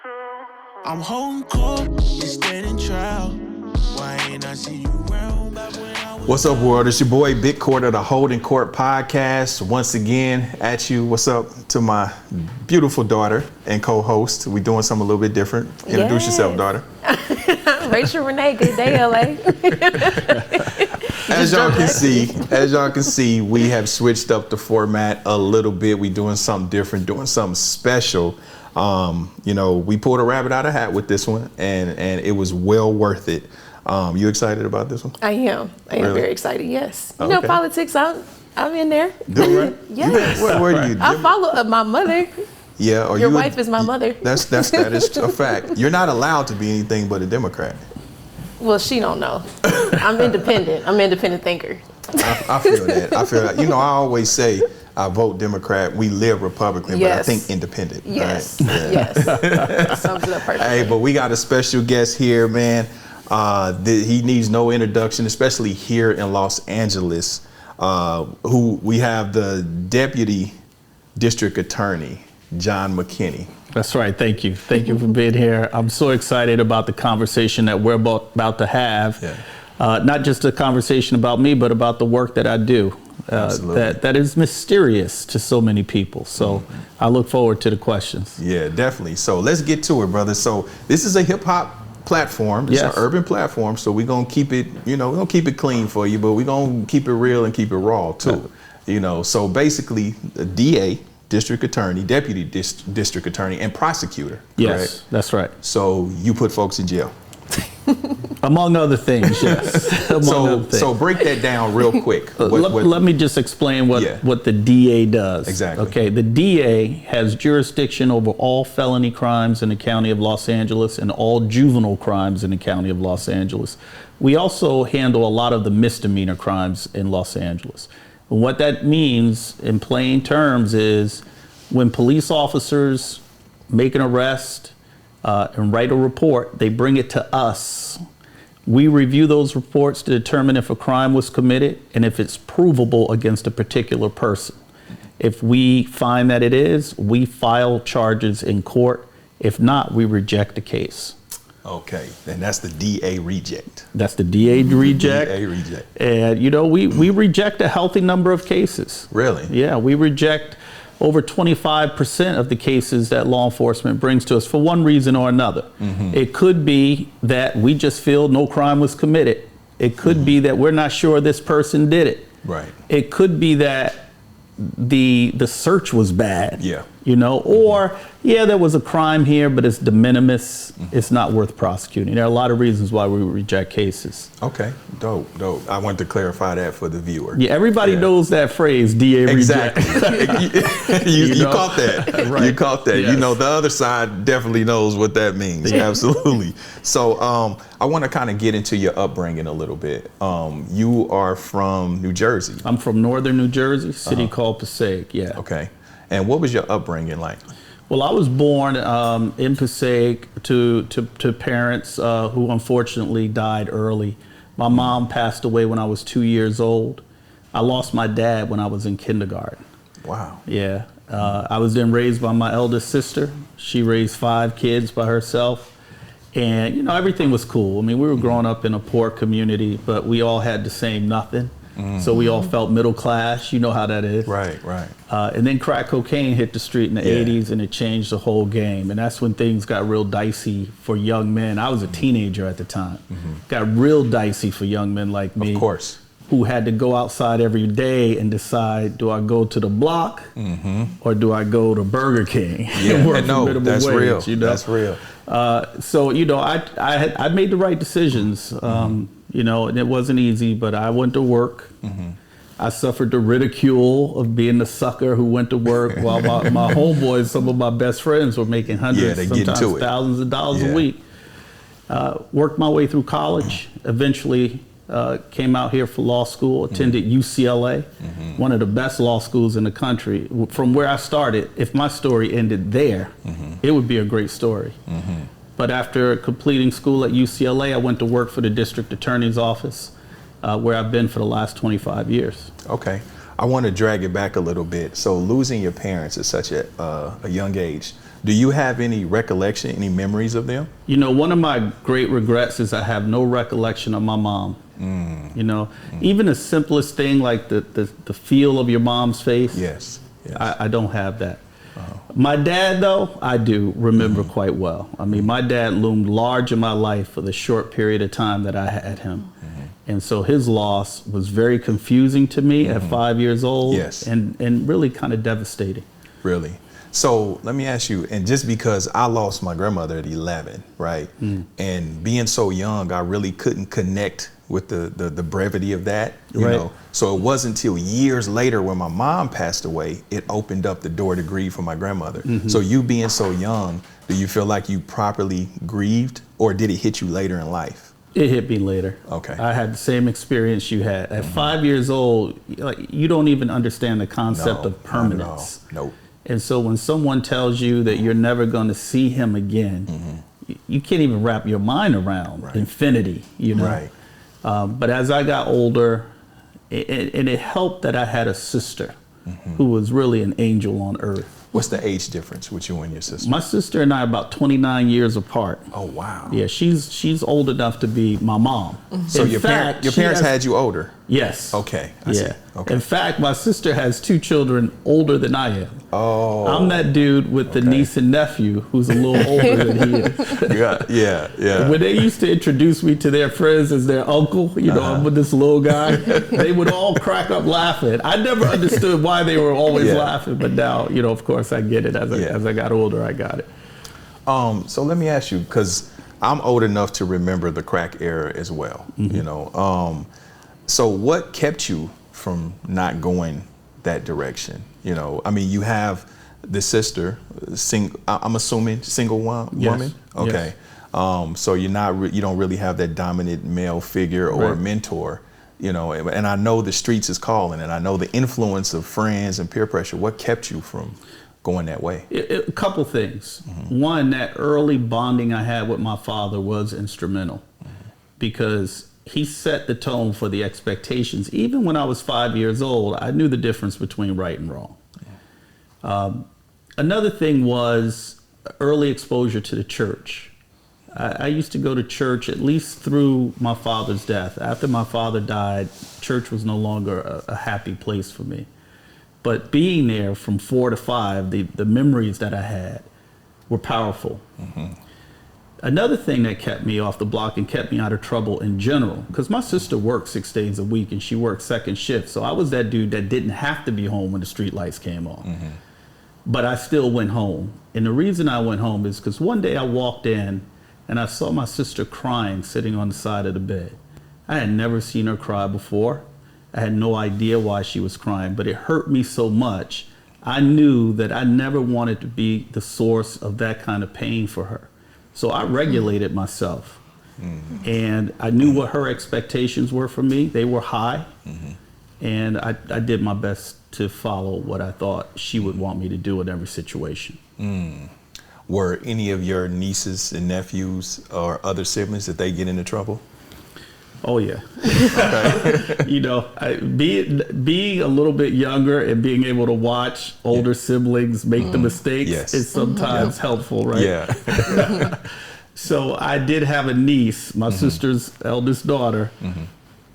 I'm holding court, you standing trial. Why ain't I see you around back when I was... What's up, world? It's your boy, Big Court of the Holding Court podcast. Once again, at you. What's up to my beautiful daughter and co-host? We doing something a little bit different. Introduce yourself, daughter. Rachel Renee, good day, LA. As y'all can see, we have switched up the format a little bit. We doing something different, doing something special. We pulled a rabbit out of a hat with this one, and it was well worth it. You excited about this one? I am Really? very excited, yes. You Okay. know, politics, I'm in there. Do right? Yes. Where do you? I follow my mother. Yeah. Or Your wife is my mother. That is a fact. You're not allowed to be anything but a Democrat. Well, she don't know. I'm independent. I'm an independent thinker. I feel that. You know, I always say I vote Democrat. We live Republican, but I think independent. Yes. Right? Yeah. Yes. That sums it up perfectly. Hey, but we got a special guest here, man. He needs no introduction, especially here in Los Angeles. Who we have the Deputy District Attorney, John McKinney. That's right. Thank you. Thank you for being here. I'm so excited about the conversation that we're about to have. Yeah. Not just a conversation about me, but about the work that I do. That is mysterious to so many people. So I look forward to the questions. Yeah, definitely. So let's get to it, brother. So this is a hip hop platform. It's an urban platform. So we're going to keep it, we're going to keep it clean for you, but we're going to keep it real and keep it raw too. So basically the DA, District Attorney, Deputy District Attorney, and prosecutor. Yes, correct? That's right. So you put folks in jail. Among other things, yes. So break that down real quick. Let me just explain what the DA does. Exactly. Okay, the DA has jurisdiction over all felony crimes in the county of Los Angeles and all juvenile crimes in the county of Los Angeles. We also handle a lot of the misdemeanor crimes in Los Angeles. And what that means in plain terms is when police officers make an arrest and write a report, they bring it to us. We review those reports to determine if a crime was committed and if it's provable against a particular person. If we find that it is, we file charges in court. If not, we reject the case. Okay, and that's the DA reject. That's the DA reject. DA reject. And we reject a healthy number of cases. Really? Yeah, we reject over 25% of the cases that law enforcement brings to us for one reason or another. Mm-hmm. It could be that we just feel no crime was committed. It could be that we're not sure this person did it. Right. It could be that the search was bad. Yeah. Or there was a crime here, but it's de minimis. It's not worth prosecuting. There are a lot of reasons why we reject cases. Okay, dope. I want to clarify that for the viewer. Yeah, everybody knows that phrase, DA reject. Exactly. you caught that. Right. You caught that. Yes. The other side definitely knows what that means. Yeah. Absolutely. So I want to kind of get into your upbringing a little bit. You are from New Jersey. I'm from northern New Jersey, city called Passaic. Yeah. Okay. And what was your upbringing like? Well, I was born in Passaic to parents who unfortunately died early. My mom passed away when I was 2 years old. I lost my dad when I was in kindergarten. Wow. Yeah. I was then raised by my eldest sister. She raised 5 kids by herself. And, everything was cool. I mean, we were growing up in a poor community, but we all had the same nothing. Mm-hmm. So we all felt middle class. You know how that is. Right. And then crack cocaine hit the street in the 80s, and it changed the whole game. And that's when things got real dicey for young men. I was a teenager at the time. Mm-hmm. Got real dicey for young men like me. Of course. Who had to go outside every day and decide, do I go to the block or do I go to Burger King? Yeah, that's real. That's real. So, I made the right decisions. And it wasn't easy, but I went to work. Mm-hmm. I suffered the ridicule of being the sucker who went to work while my homeboys, some of my best friends, were making hundreds, sometimes thousands of dollars a week. Worked my way through college, eventually came out here for law school, attended UCLA, one of the best law schools in the country. From where I started, if my story ended there, it would be a great story. But after completing school at UCLA, I went to work for the district attorney's office, where I've been for the last 25 years. Okay. I want to drag it back a little bit. So losing your parents at such a young age, Do you have any recollection, any memories of them? You know, one of my great regrets is I have no recollection of my mom. You know, even the simplest thing like the feel of your mom's face. Yes. I don't have that. My dad, though, I do remember quite well. I mean, my dad loomed large in my life for the short period of time that I had him. And so his loss was very confusing to me at 5 years old. Yes. And really kind of devastating. Really? So let me ask you, and just because I lost my grandmother at 11, right? And being so young, I really couldn't connect with the brevity of that, you know? So it wasn't until years later when my mom passed away, it opened up the door to grieve for my grandmother. So you being so young, do you feel like you properly grieved, or did it hit you later in life? It hit me later. Okay. I had the same experience you had. At 5 years old, like, you don't even understand the concept of permanence. Nope. And so when someone tells you that you're never going to see him again, you can't even wrap your mind around infinity, you know? Right. But as I got older, and it helped that I had a sister who was really an angel on earth. What's the age difference with you and your sister? My sister and I are about 29 years apart. Oh, wow. Yeah, she's old enough to be my mom. So your parents had you older? Yes. Okay. I see. Okay. In fact, my sister has 2 children older than I am. Oh. I'm that dude with the niece and nephew who's a little older than he is. Yeah. When they used to introduce me to their friends as their uncle, you know, I'm with this little guy, they would all crack up laughing. I never understood why they were always laughing, but now, you know, of course I get it. As I got older, I got it. So let me ask you, because I'm old enough to remember the crack era as well, you know. So what kept you from not going that direction? You know, I mean, you have the sister, I'm assuming single woman? Okay. Yes. So you don't really have that dominant male figure or mentor, you know, and I know the streets is calling, and I know the influence of friends and peer pressure. What kept you from going that way? A couple things. One, that early bonding I had with my father was instrumental because he set the tone for the expectations. Even when I was 5 years old, I knew the difference between right and wrong. Another thing was early exposure to the church. I used to go to church at least through my father's death. After my father died, church was no longer a happy place for me. But being there from 4 to 5, the memories that I had were powerful. Another thing that kept me off the block and kept me out of trouble in general, because my sister worked 6 days a week and she worked second shift. So I was that dude that didn't have to be home when the street lights came on. But I still went home. And the reason I went home is because one day I walked in and I saw my sister crying, sitting on the side of the bed. I had never seen her cry before. I had no idea why she was crying, but it hurt me so much. I knew that I never wanted to be the source of that kind of pain for her. So I regulated myself. And I knew what her expectations were for me. They were high. And I did my best to follow what I thought she would want me to do in every situation. Were any of your nieces and nephews or other siblings, did they get into trouble? Oh, yeah. You know, being a little bit younger and being able to watch older siblings make the mistakes is sometimes helpful, right? Yeah. So I did have a niece, my sister's eldest daughter,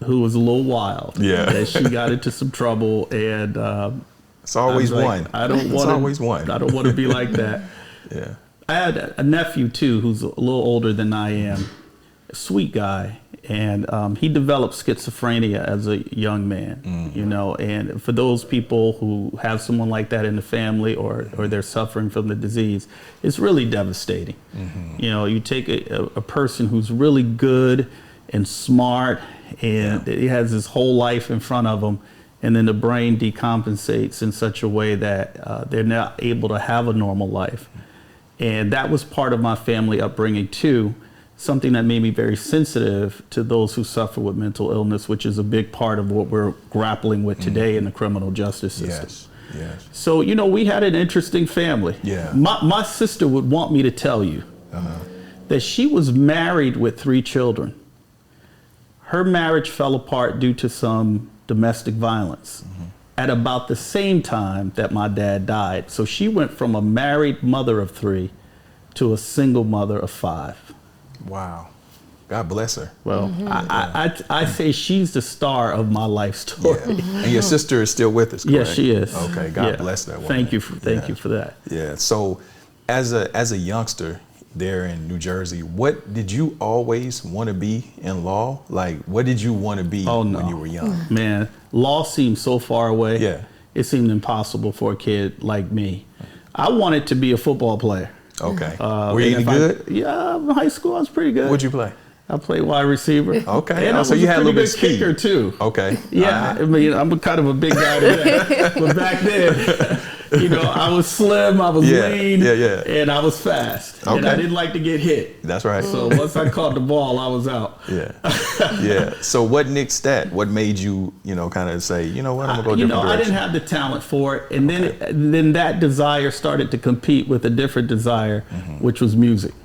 who was a little wild. Yeah. And she got into some trouble, and it's always one. I don't want to be like that. Yeah. I had a nephew too, who's a little older than I am, a sweet guy. And he developed schizophrenia as a young man, you know, and for those people who have someone like that in the family or they're suffering from the disease, it's really devastating. You know, you take a person who's really good and smart and he has his whole life in front of him, and then the brain decompensates in such a way that they're not able to have a normal life. And that was part of my family upbringing too. Something that made me very sensitive to those who suffer with mental illness, which is a big part of what we're grappling with today in the criminal justice system. Yes. So, you know, we had an interesting family. Yeah. My sister would want me to tell you that she was married with 3 children. Her marriage fell apart due to some domestic violence. at about the same time that my dad died. So she went from a married mother of 3 to a single mother of 5. Wow. God bless her. Well, I say she's the star of my life story. Yeah. And your sister is still with us, correct? Yes, she is. Okay, God bless that woman. Thank you for that. Yeah. So as a youngster there in New Jersey, what did you always want to be in law? Like, what did you want to be when you were young? Man, law seemed so far away. Yeah. It seemed impossible for a kid like me. I wanted to be a football player. Okay. Were you any good? Yeah, in high school I was pretty good. What'd you play? I played wide receiver. Okay. And I was so you had a little bit of pretty good kicker too. Okay. Yeah, I mean, I'm kind of a big guy today. But back then, I was slim, I was lean, and I was fast. Okay. And I didn't like to get hit. That's right. So once I caught the ball, I was out. Yeah. Yeah. So what nixed that? What made you, kind of say, you know what, I'm going to go a different direction? I didn't have the talent for it. And then that desire started to compete with a different desire, which was music.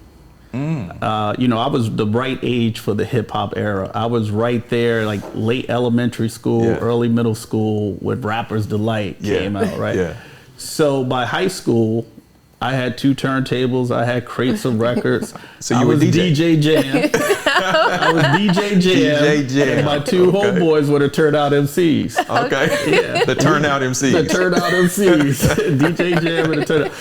I was the right age for the hip hop era. I was right there, like late elementary school, early middle school, when Rapper's Delight came out, right? Yeah. So by high school, I had 2 turntables. I had crates of records. So you were DJ Jam. I was DJ Jam. DJ Jam. And my 2 homeboys were the turnout MCs. Okay. Yeah. The turnout MCs. The turnout MCs. DJ Jam and the turnout.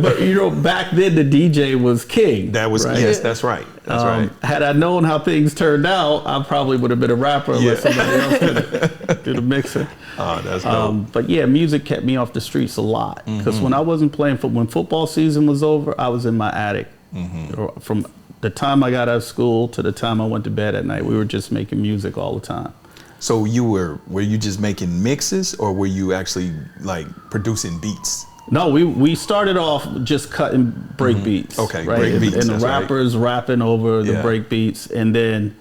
But back then the DJ was king. That was right? Yes, that's right. That's right. Had I known how things turned out, I probably would have been a rapper unless somebody else did a mixing. Oh, that's dope. But yeah, music kept me off the streets a lot. Because when I wasn't playing when football season was over, I was in my attic. From the time I got out of school to the time I went to bed at night, we were just making music all the time. So were you just making mixes, or were you actually like producing beats? No, we started off just cutting break beats. Okay, right? break beats. And the rappers rapping over the break beats, and then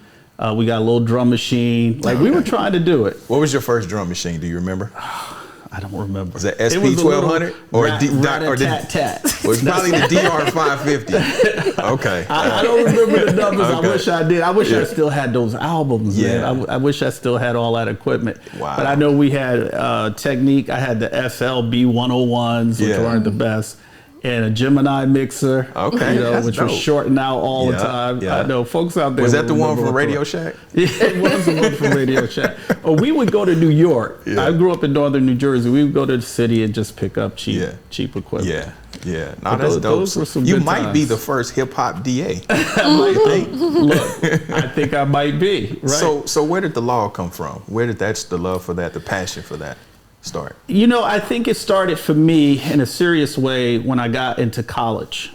we got a little drum machine. Like we were trying to do it. What was your first drum machine? Do you remember? I don't remember. Was it SP1200 or tat? It was probably the DR550. Okay. I don't remember the numbers. Okay. I wish I did. I wish I still had those albums, man. I wish I still had all that equipment. Wow. But I know we had Technique. I had the SLB101s, which weren't the best. And a Gemini mixer, which was shorting out all the time. Yeah. I know folks out there. Was that the one from Radio Shack? Yeah, it was the one from Radio Shack. Or we would go to New York. Yeah. I grew up in northern New Jersey. We would go to the city and just pick up cheap equipment. Yeah. No, that's dope. Those were some you good might times. be the first hip hop DA. Look, I think I might be. Right. So where did the law come from? Where did the love for that, the passion for that start? I think it started for me in a serious way when I got into college.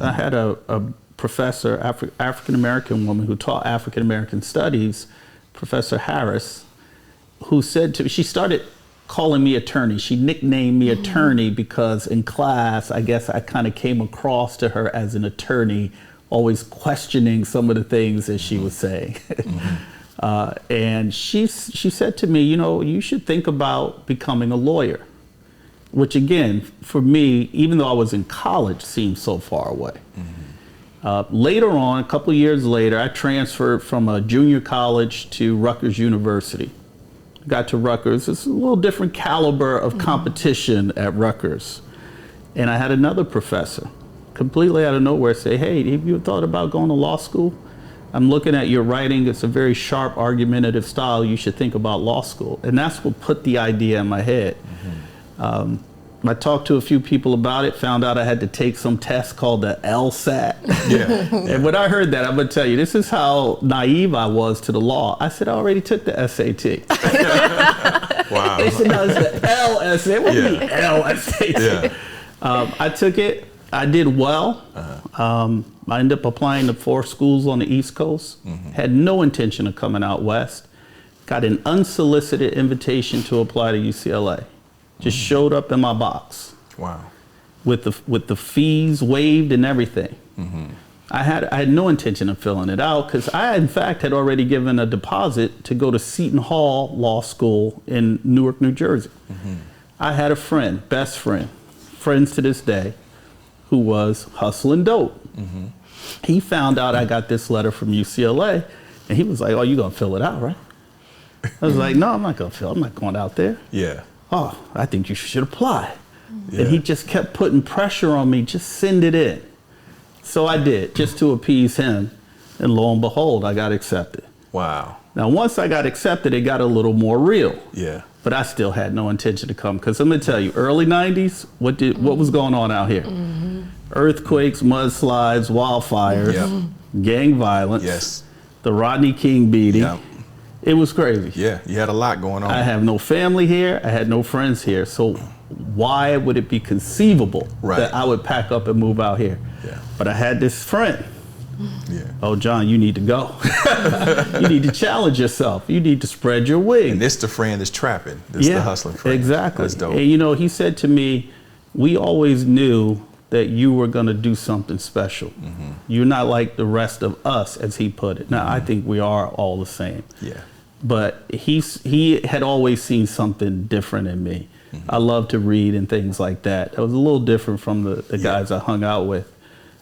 I had a professor, African-American woman who taught African-American studies, Professor Harris, who said to me, she started calling me attorney. She nicknamed me attorney because in class, I guess I kind of came across to her as an attorney, always questioning some of the things that she was saying. And she said to me, you should think about becoming a lawyer, which again, for me, even though I was in college, seemed so far away. Later on, a couple of years later, I transferred from a junior college to Rutgers University. Got to Rutgers. It's a little different caliber of competition at Rutgers. And I had another professor, completely out of nowhere, say, hey, have you thought about going to law school? I'm looking at your writing. It's a very sharp, argumentative style. You should think about law school. And that's what put the idea in my head. I talked to a few people about it, found out I had to take some test called the LSAT. And when I heard that, I'm going to tell you, this is how naive I was to the law. I said, I already took the SAT. Wow. They said, no, it's the LSAT. What do you mean LSAT? I took it. I did well. I ended up applying to 4 schools on the East Coast. Had no intention of coming out West. Got an unsolicited invitation to apply to UCLA. Just showed up in my box. Wow. With the fees waived and everything. I had no intention of filling it out because I, in fact, had already given a deposit to go to Seton Hall Law School in Newark, New Jersey. I had a friend, best friend, friends to this day, who was hustling dope. He found out I got this letter from UCLA, and he was like, "Oh, you gonna fill it out, right?" I was like, "No, I'm not gonna fill. I'm not going out there." Yeah. oh, I think you should apply. Yeah. And he just kept putting pressure on me, just send it in. So I did, just to appease him. And lo and behold, I got accepted. Wow. Now, once I got accepted, it got a little more real. Yeah. But I still had no intention to come. Because I'm going to tell you, early 90s, what was going on out here? Mm-hmm. Earthquakes, mudslides, wildfires, gang violence, Yes. the Rodney King beating. Yep. It was crazy. Yeah, you had a lot going on. I have no family here. I had no friends here. So why would it be conceivable that I would pack up and move out here? Yeah. But I had this friend. Yeah. Oh, John, you need to go. You need to challenge yourself. You need to spread your wings. And this the friend that's trapping. This the hustling friend. Exactly. That's dope. And you know, he said to me, we always knew that you were going to do something special. Mm-hmm. You're not like the rest of us, as he put it. Now, I think we are all the same. Yeah. But he had always seen something different in me. Mm-hmm. I love to read and things like that. That was a little different from the guys I hung out with.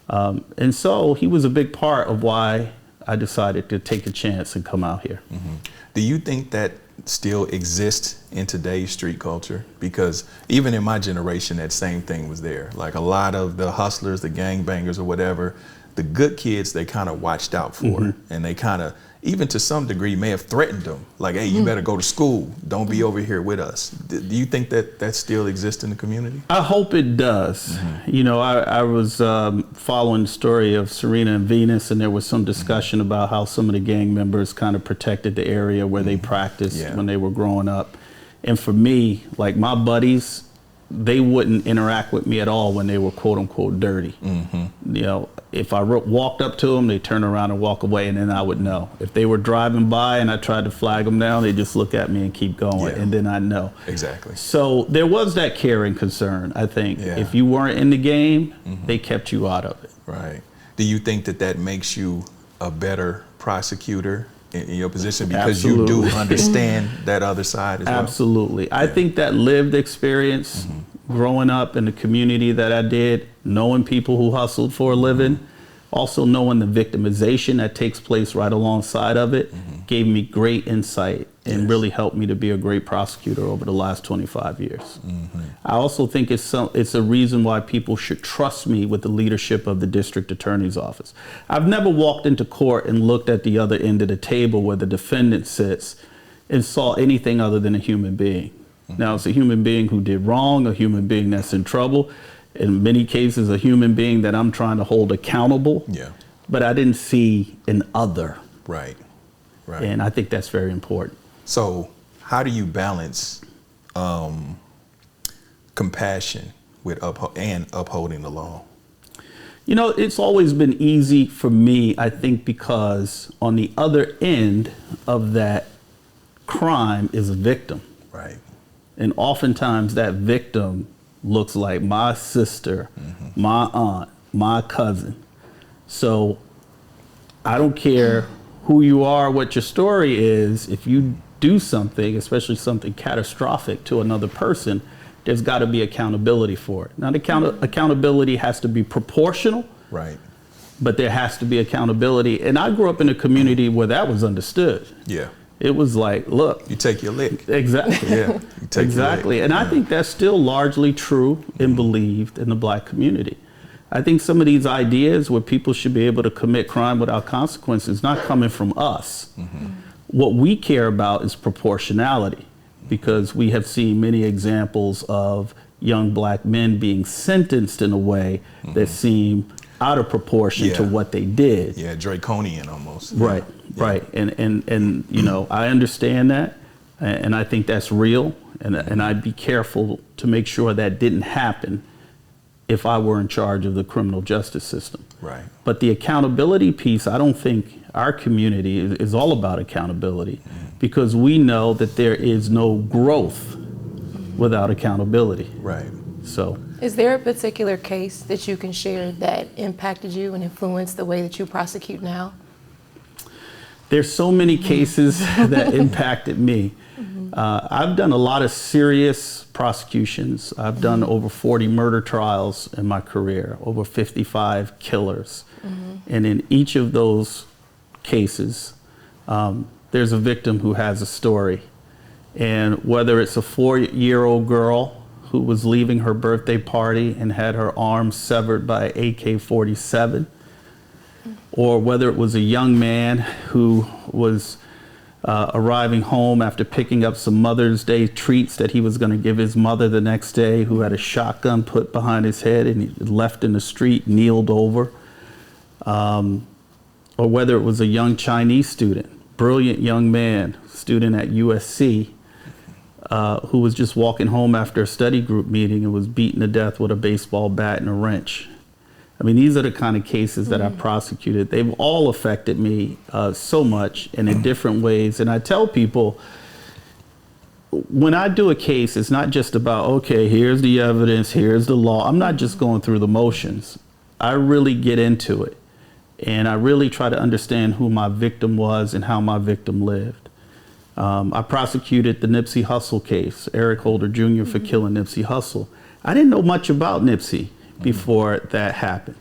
And so he was a big part of why I decided to take a chance and come out here. Mm-hmm. Do you think that still exists in today's street culture? Because even in my generation, that same thing was there. Like a lot of the hustlers, the gangbangers or whatever, the good kids, they kind of watched out for. Mm-hmm. And they kind of, even to some degree, may have threatened them. Like, hey, you better go to school. Don't be over here with us. Do you think that still exists in the community? I hope it does. Mm-hmm. You know, I was following the story of Serena and Venus, and there was some discussion about how some of the gang members kind of protected the area where they practiced when they were growing up. And for me, like my buddies, they wouldn't interact with me at all when they were quote unquote dirty. Mm-hmm. You know, if I walked up to them, they turn around and walk away, and then I would know. If they were driving by and I tried to flag them down, they just look at me and keep going, and then I know. Exactly. So there was that care and concern, I think. Yeah. If you weren't in the game, they kept you out of it. Right. Do you think that makes you a better prosecutor in your position because you do understand that other side as well? Absolutely. I think that lived experience, growing up in the community that I did, knowing people who hustled for a living, also knowing the victimization that takes place right alongside of it, gave me great insight and really helped me to be a great prosecutor over the last 25 years. I also think it's a reason why people should trust me with the leadership of the district attorney's office. I've never walked into court and looked at the other end of the table where the defendant sits and saw anything other than a human being. Now, it's a human being who did wrong, a human being that's in trouble, in many cases a human being that I'm trying to hold accountable, but I didn't see an other. Right. And I think that's very important. So how do you balance compassion with upholding the law? You know, it's always been easy for me, I think, because on the other end of that crime is a victim. Right. And oftentimes that victim looks like my sister, my aunt, my cousin. So I don't care who you are, what your story is. If you do something, especially something catastrophic to another person, there's got to be accountability for it. Now, the accountability has to be proportional. Right. But there has to be accountability. And I grew up in a community where that was understood. Yeah. It was like, look. You take your lick. Exactly. Yeah. You take exactly. Your lick. And I think that's still largely true and believed in the black community. I think some of these ideas where people should be able to commit crime without consequences not coming from us. What we care about is proportionality, because we have seen many examples of young black men being sentenced in a way that seem out of proportion to what they did. Yeah, draconian almost. Right, right. And you know, I understand that, and I think that's real, and I'd be careful to make sure that didn't happen if I were in charge of the criminal justice system. Right. But the accountability piece, I don't think our community is all about accountability, because we know that there is no growth without accountability. Right. So, is there a particular case that you can share that impacted you and influenced the way that you prosecute now? There's so many cases that impacted me. I've done a lot of serious prosecutions. I've done over 40 murder trials in my career, over 55 killers. And in each of those cases, there's a victim who has a story. And whether it's a 4-year-old girl who was leaving her birthday party and had her arm severed by AK-47, or whether it was a young man who was arriving home after picking up some Mother's Day treats that he was going to give his mother the next day, who had a shotgun put behind his head and he left in the street, kneeled over. Or whether it was a young Chinese student, brilliant young man, student at USC, who was just walking home after a study group meeting and was beaten to death with a baseball bat and a wrench. I mean, these are the kind of cases that I prosecuted. They've all affected me so much and in different ways. And I tell people, when I do a case, it's not just about, okay, here's the evidence, here's the law. I'm not just going through the motions. I really get into it. And I really try to understand who my victim was and how my victim lived. I prosecuted the Nipsey Hussle case, Eric Holder Jr. for killing Nipsey Hussle. I didn't know much about Nipsey before that happened.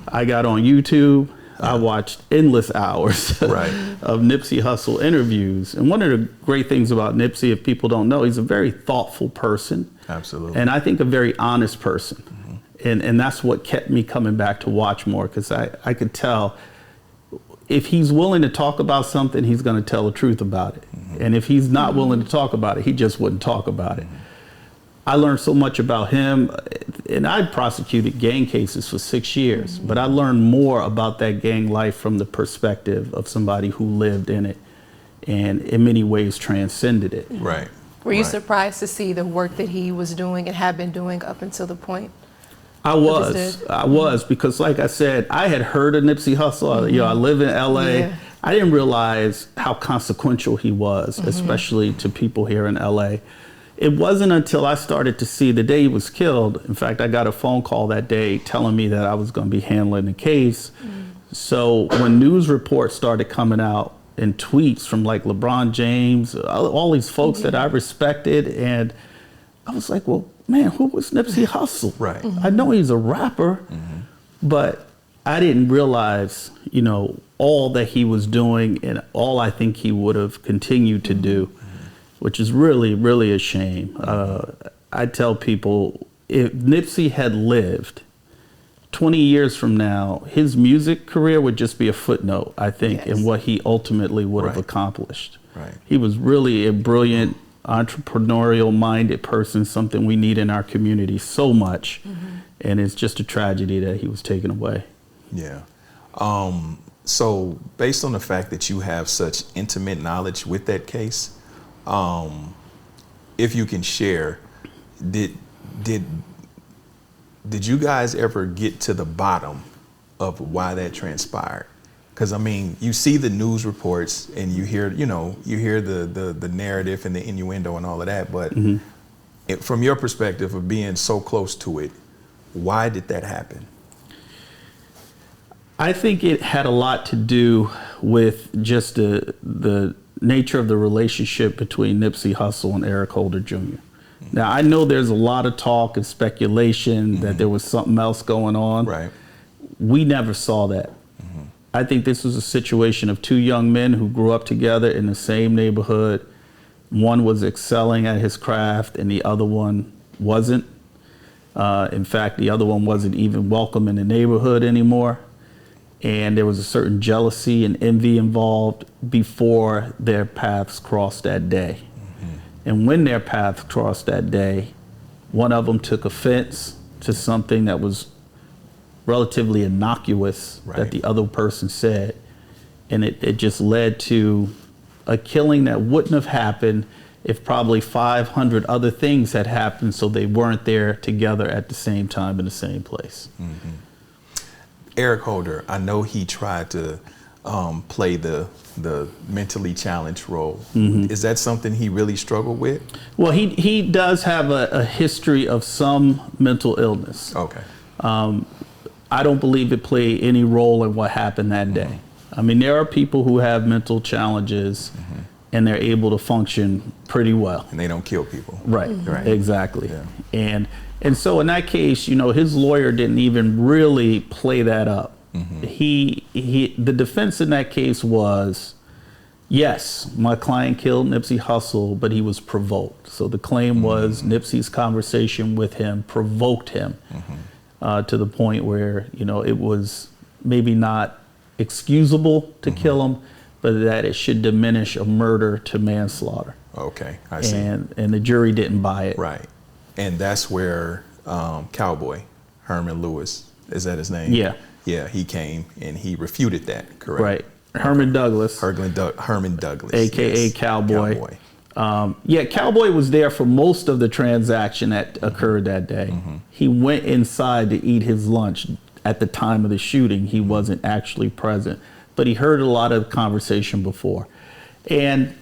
I got on YouTube. I watched endless hours of Nipsey Hussle interviews. And one of the great things about Nipsey, if people don't know, he's a very thoughtful person. Absolutely. And I think a very honest person. And that's what kept me coming back to watch more, because I could tell if he's willing to talk about something, he's going to tell the truth about it. And if he's not willing to talk about it, he just wouldn't talk about it. I learned so much about him, and I prosecuted gang cases for 6 years, but I learned more about that gang life from the perspective of somebody who lived in it and in many ways transcended it. Right. Were you surprised to see the work that he was doing and had been doing up until the point? I was, because like I said, I had heard of Nipsey Hussle. You know, I live in LA. Yeah. I didn't realize how consequential he was, especially to people here in LA. It wasn't until I started to see the day he was killed. In fact, I got a phone call that day telling me that I was going to be handling the case. So when news reports started coming out and tweets from like LeBron James, all these folks that I respected, and I was like, well, man, who was Nipsey Hussle? Right. I know he's a rapper, but I didn't realize, you know, all that he was doing and all I think he would have continued to do, which is really, really a shame. I tell people, if Nipsey had lived 20 years from now, his music career would just be a footnote, I think, in what he ultimately would have accomplished. Right. He was really a brilliant, entrepreneurial-minded person, something we need in our community so much. And it's just a tragedy that he was taken away. Yeah. So based on the fact that you have such intimate knowledge with that case, if you can share, did you guys ever get to the bottom of why that transpired? Because I mean, you see the news reports and you hear, the narrative and the innuendo and all of that, but from your perspective of being so close to it, why did that happen? I think it had a lot to do with just the nature of the relationship between Nipsey Hussle and Eric Holder Jr. Now, I know there's a lot of talk and speculation that there was something else going on. Right. We never saw that. I think this was a situation of two young men who grew up together in the same neighborhood. One was excelling at his craft and the other one wasn't. In fact, the other one wasn't even welcome in the neighborhood anymore. And there was a certain jealousy and envy involved before their paths crossed that day. And when their paths crossed that day, one of them took offense to something that was relatively innocuous that the other person said. And it just led to a killing that wouldn't have happened if probably 500 other things had happened so they weren't there together at the same time in the same place. Eric Holder, I know he tried to play the mentally challenged role. Is that something he really struggled with? Well, he does have a history of some mental illness. Okay. I don't believe it played any role in what happened that day. I mean, there are people who have mental challenges and they're able to function pretty well. And they don't kill people. Right, exactly. Yeah. And so in that case, his lawyer didn't even really play that up. The defense in that case was Yes, my client killed Nipsey Hussle, but he was provoked. So the claim was Nipsey's conversation with him provoked him to the point where, you know, it was maybe not excusable to kill him, but that it should diminish a murder to manslaughter. Okay, I see. And the jury didn't buy it. Right. And that's where Cowboy, Herman Lewis, is that his name? Yeah. Yeah, he came and he refuted that, correct? Right. Herman Douglas. Herman Douglas. AKA yes. Cowboy. Cowboy was there for most of the transaction that occurred that day. He went inside to eat his lunch at the time of the shooting. He wasn't actually present, but he heard a lot of the conversation before. And,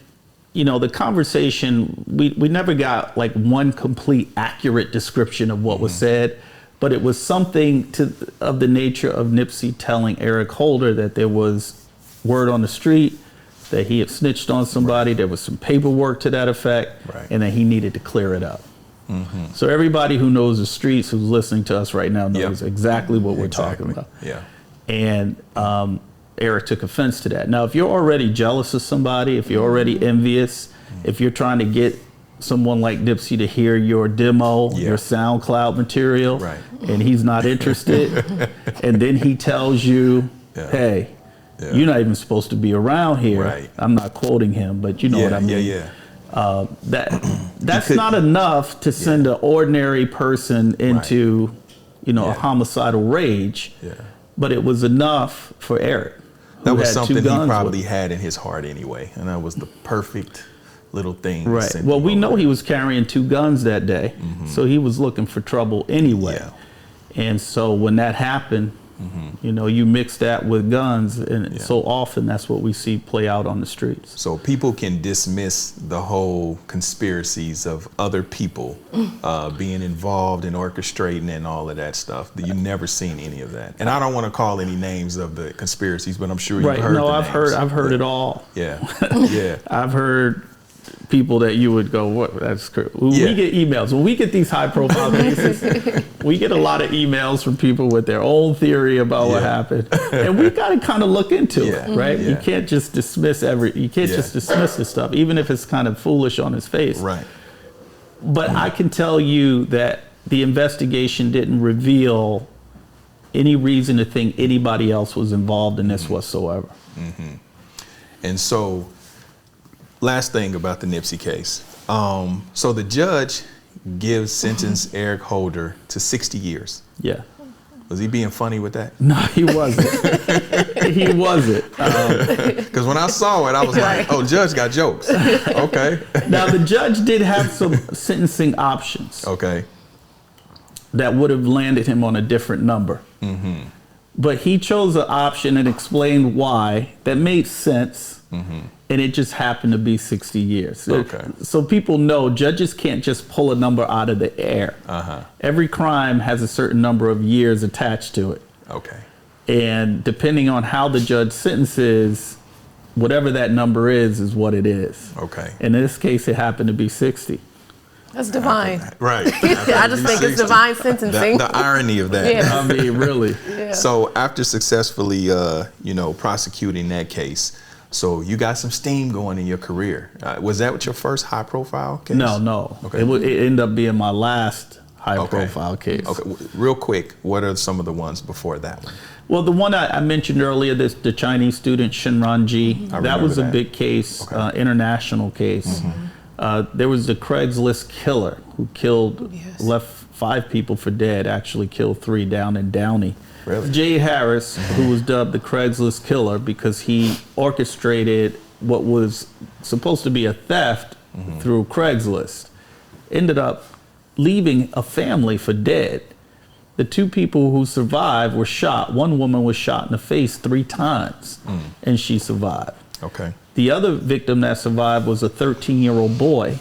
you know, the conversation, we never got like one complete accurate description of what was said, but it was something of the nature of Nipsey telling Eric Holder that there was word on the street that he had snitched on somebody. There was some paperwork to that effect, and that he needed to clear it up. So everybody who knows the streets, who's listening to us right now, knows exactly what we're talking about. Yeah. And Eric took offense to that. Now, if you're already jealous of somebody, if you're already envious, if you're trying to get someone like Nipsey to hear your demo, your SoundCloud material, and he's not interested, and then he tells you, hey, you're not even supposed to be around here. I'm not quoting him, but you know what I mean. That's not enough to send an ordinary person into, you know, a homicidal rage. But it was enough for Eric. That was something he probably had in his heart anyway, and that was the perfect little thing. Right. Well, we know he was carrying 2 guns that day, so he was looking for trouble anyway. And so when that happened, you know, you mix that with guns, and so often that's what we see play out on the streets. So people can dismiss the whole conspiracies of other people being involved in orchestrating and all of that stuff. You've never seen any of that. And I don't want to call any names of the conspiracies, but I'm sure you've heard the names. I've heard it all. Yeah. I've heard people that you would go, what? That's crazy. We get emails. When we get these high-profile cases, we get a lot of emails from people with their own theory about what happened, and we got to kind of look into it, right? You can't just dismiss just dismiss this stuff, even if it's kind of foolish on its face. Right. But I can tell you that the investigation didn't reveal any reason to think anybody else was involved in this whatsoever. And so, last thing about the Nipsey case. So the judge gives sentence Eric Holder to 60 years. Yeah. Was he being funny with that? No, he wasn't. He wasn't. Because when I saw it, I was like, oh, judge got jokes. Okay. Now, the judge did have some sentencing options. Okay. That would have landed him on a different number. But he chose an option and explained why that made sense. And it just happened to be 60 years. Okay. So people know judges can't just pull a number out of the air. Every crime has a certain number of years attached to it. Okay. And depending on how the judge sentences, whatever that number is what it is. Okay. In this case, it happened to be 60. That's divine. Right. I just think it's divine sentencing. The irony of that. I mean, really. So after successfully, prosecuting that case, so you got some steam going in your career. Was that your first high-profile case? No. Okay. It ended up being my last high-profile case. Okay. Real quick, what are some of the ones before that one? Well, the one I mentioned earlier, the Chinese student Xinran G, that was a big case, international case. There was the Craigslist killer who left 5 people for dead, actually killed 3 down in Downey. Really? Jay Harris, who was dubbed the Craigslist killer because he orchestrated what was supposed to be a theft through Craigslist, ended up leaving a family for dead. The 2 people who survived were shot. One woman was shot in the face 3 times, and she survived. Okay. The other victim that survived was a 13-year-old boy.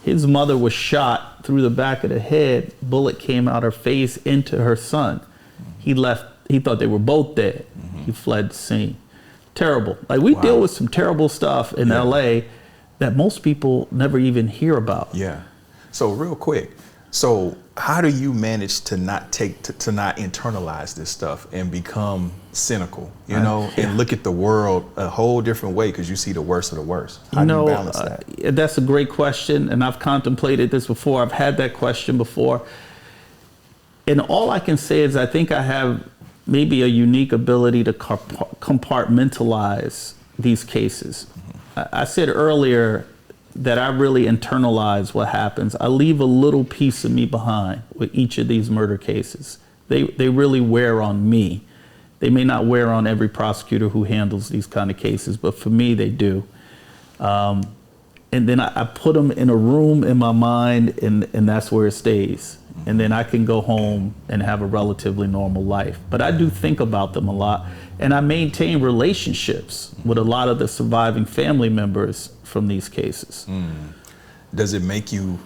His mother was shot through the back of the head. Bullet came out her face into her son. He thought they were both dead. He fled the scene. Terrible. Like, we deal with some terrible stuff in LA that most people never even hear about. Yeah. So real quick, so how do you manage to not internalize this stuff and become cynical, you know, and look at the world a whole different way because you see the worst of the worst? How do you balance that? That's a great question, and I've contemplated this before. I've had that question before. And all I can say is I think I have maybe a unique ability to compartmentalize these cases. I said earlier that I really internalize what happens. I leave a little piece of me behind with each of these murder cases. They really wear on me. They may not wear on every prosecutor who handles these kind of cases, but for me, they do. And then I put them in a room in my mind, and that's where it stays. And then I can go home and have a relatively normal life. But I do think about them a lot, and I maintain relationships with a lot of the surviving family members from these cases. Does it make you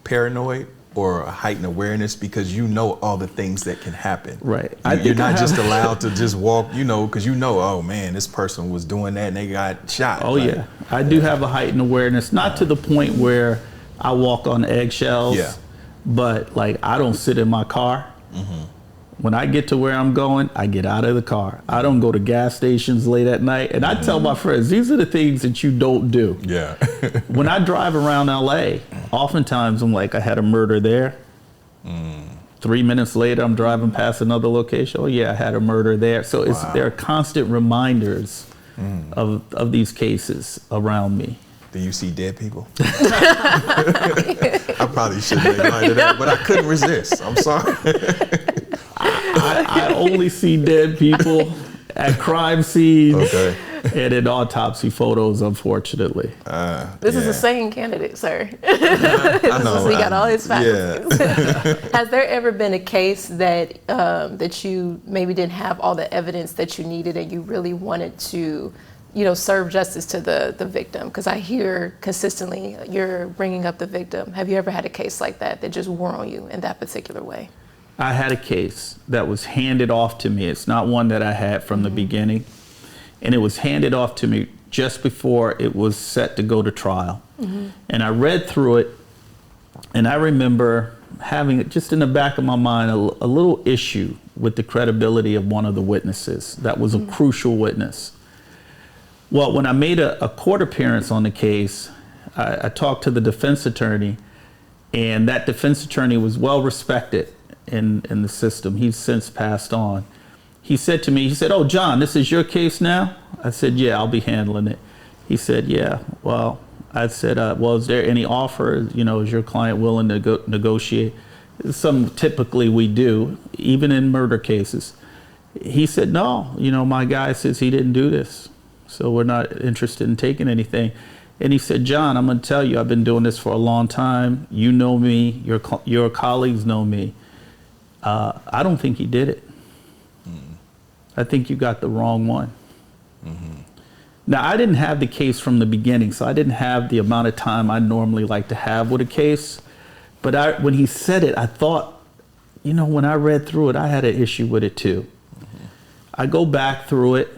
paranoid or a heightened awareness because you know all the things that can happen? Right. You're not just allowed to just walk, you know, because you know, oh man, this person was doing that and they got shot. Oh, yeah. I do have a heightened awareness, not to the point where I walk on eggshells, but like I don't sit in my car. When I get to where I'm going, I get out of the car. I don't go to gas stations late at night. And I tell my friends, these are the things that you don't do. When I drive around LA, oftentimes I'm like, I had a murder there. 3 minutes later, I'm driving past another location. Oh yeah, I had a murder there. So there are constant reminders of these cases around me. Do you see dead people? I probably shouldn't have reminded that, but I couldn't resist. I'm sorry. I only see dead people at crime scenes and in autopsy photos, unfortunately. This is a sane candidate, sir. I know. So he got all his facts. Has there ever been a case that that you maybe didn't have all the evidence that you needed and you really wanted to, you know, serve justice to the victim? Because I hear consistently you're bringing up the victim. Have you ever had a case like that that just wore on you in that particular way? I had a case that was handed off to me. It's not one that I had from the beginning. And it was handed off to me just before it was set to go to trial. And I read through it, and I remember having it just in the back of my mind, a little issue with the credibility of one of the witnesses that was a crucial witness. Well, when I made a court appearance on the case, I talked to the defense attorney, and that defense attorney was well respected in the system. He's since passed on. He said to me, he said, "Oh, John, this is your case now?" I said, "Yeah, I'll be handling it." He said, "Yeah, well," I said, "Well, is there any offer? You know, is your client willing to negotiate?" Some typically we do, even in murder cases. He said, "No, you know, my guy says he didn't do this, so we're not interested in taking anything." And he said, "John, I'm going to tell you, I've been doing this for a long time. You know me, your colleagues know me. I don't think he did it. I think you got the wrong one." Now, I didn't have the case from the beginning, so I didn't have the amount of time I normally like to have with a case. But when he said it, I thought, you know, when I read through it, I had an issue with it too. I go back through it,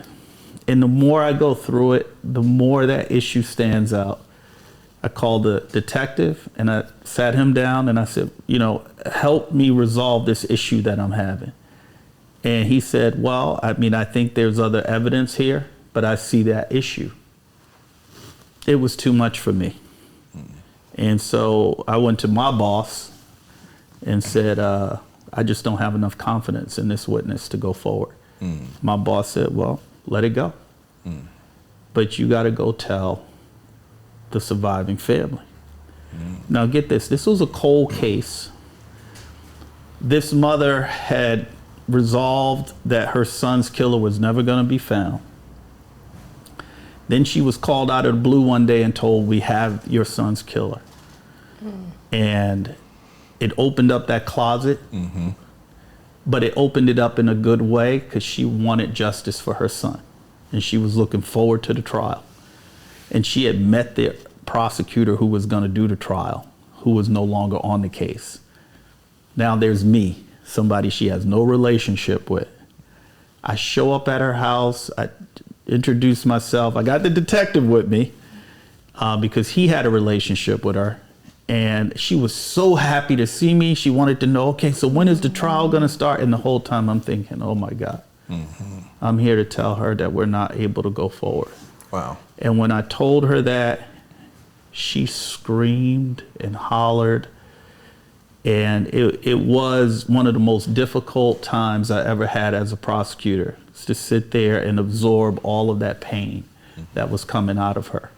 and the more I go through it, the more that issue stands out. I called the detective and I sat him down and I said, you know, help me resolve this issue that I'm having. And he said, well, I mean, I think there's other evidence here, but I see that issue. It was too much for me. And so I went to my boss and said, I just don't have enough confidence in this witness to go forward. My boss said, well, let it go. But you got to go tell the surviving family. Now get this, this was a cold case. This mother had resolved that her son's killer was never going to be found. Then she was called out of the blue one day and told, we have your son's killer. And it opened up that closet, but it opened it up in a good way because she wanted justice for her son. And she was looking forward to the trial. And she had met the prosecutor who was going to do the trial, who was no longer on the case. Now there's me, somebody she has no relationship with. I show up at her house, I introduce myself. I got the detective with me because he had a relationship with her. And she was so happy to see me. She wanted to know, okay, so when is the trial going to start? And the whole time I'm thinking, oh my God, I'm here to tell her that we're not able to go forward. Wow. And when I told her that, she screamed and hollered. And it was one of the most difficult times I ever had as a prosecutor, to sit there and absorb all of that pain that was coming out of her.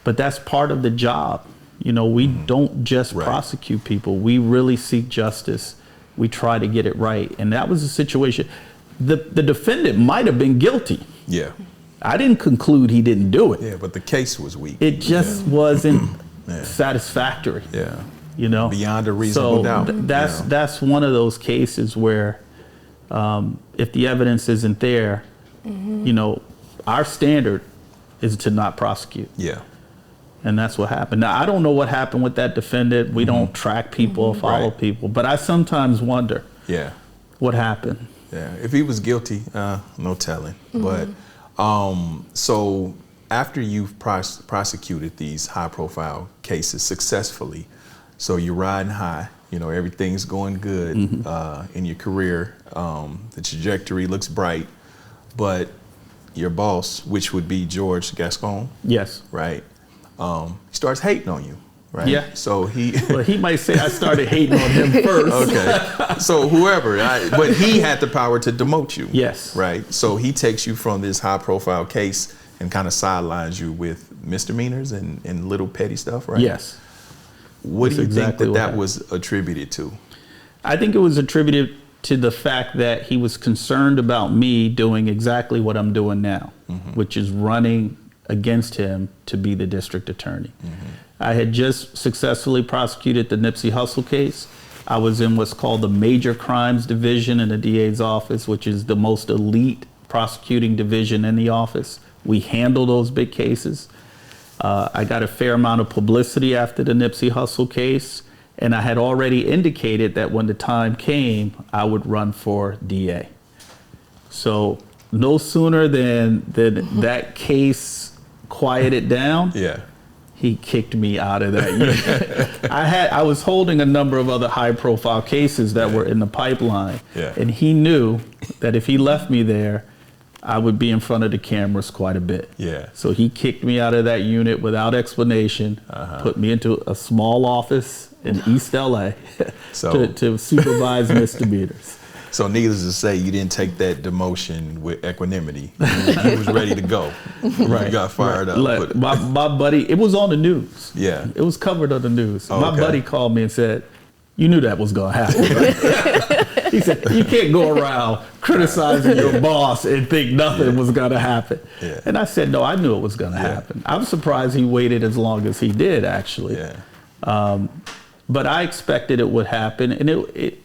But that's part of the job. You know, we don't just prosecute people. We really seek justice. We try to get it right. And that was a situation. The defendant might have been guilty. Yeah. I didn't conclude he didn't do it. Yeah, but the case was weak. It just wasn't satisfactory. Yeah. You know, beyond a reasonable doubt. That's one of those cases where if the evidence isn't there, you know, our standard is to not prosecute. Yeah. And that's what happened. Now, I don't know what happened with that defendant. We don't track people or follow people, but I sometimes wonder what happened. Yeah, if he was guilty, no telling. But so after you've prosecuted these high profile cases successfully, so you're riding high, you know, everything's going good in your career. The trajectory looks bright, but your boss, which would be George Gascon, right? He starts hating on you, right? Yeah. So well, he might say I started hating on him first. Okay. So whoever, but he had the power to demote you. Yes. Right. So he takes you from this high profile case and kind of sidelines you with misdemeanors and little petty stuff, right? Yes. What do you think that was attributed to? I think it was attributed to the fact that he was concerned about me doing exactly what I'm doing now, which is running against him to be the district attorney. I had just successfully prosecuted the Nipsey Hussle case. I was in what's called the Major Crimes Division in the DA's office, which is the most elite prosecuting division in the office. We handle those big cases. I got a fair amount of publicity after the Nipsey Hussle case, and I had already indicated that when the time came, I would run for DA. So no sooner than that case quieted down, he kicked me out of that unit. I was holding a number of other high-profile cases that were in the pipeline, and he knew that if he left me there, I would be in front of the cameras quite a bit. So he kicked me out of that unit without explanation, put me into a small office in East LA to supervise misdemeanors. So needless to say, you didn't take that demotion with equanimity. You was ready to go. You got fired up. Like, my buddy, it was on the news. It was covered on the news. My buddy called me and said, "You knew that was going to happen, right?" He said, "You can't go around criticizing your boss and think nothing was going to happen." And I said, "No, I knew it was going to happen." I'm surprised he waited as long as he did, actually. But I expected it would happen, and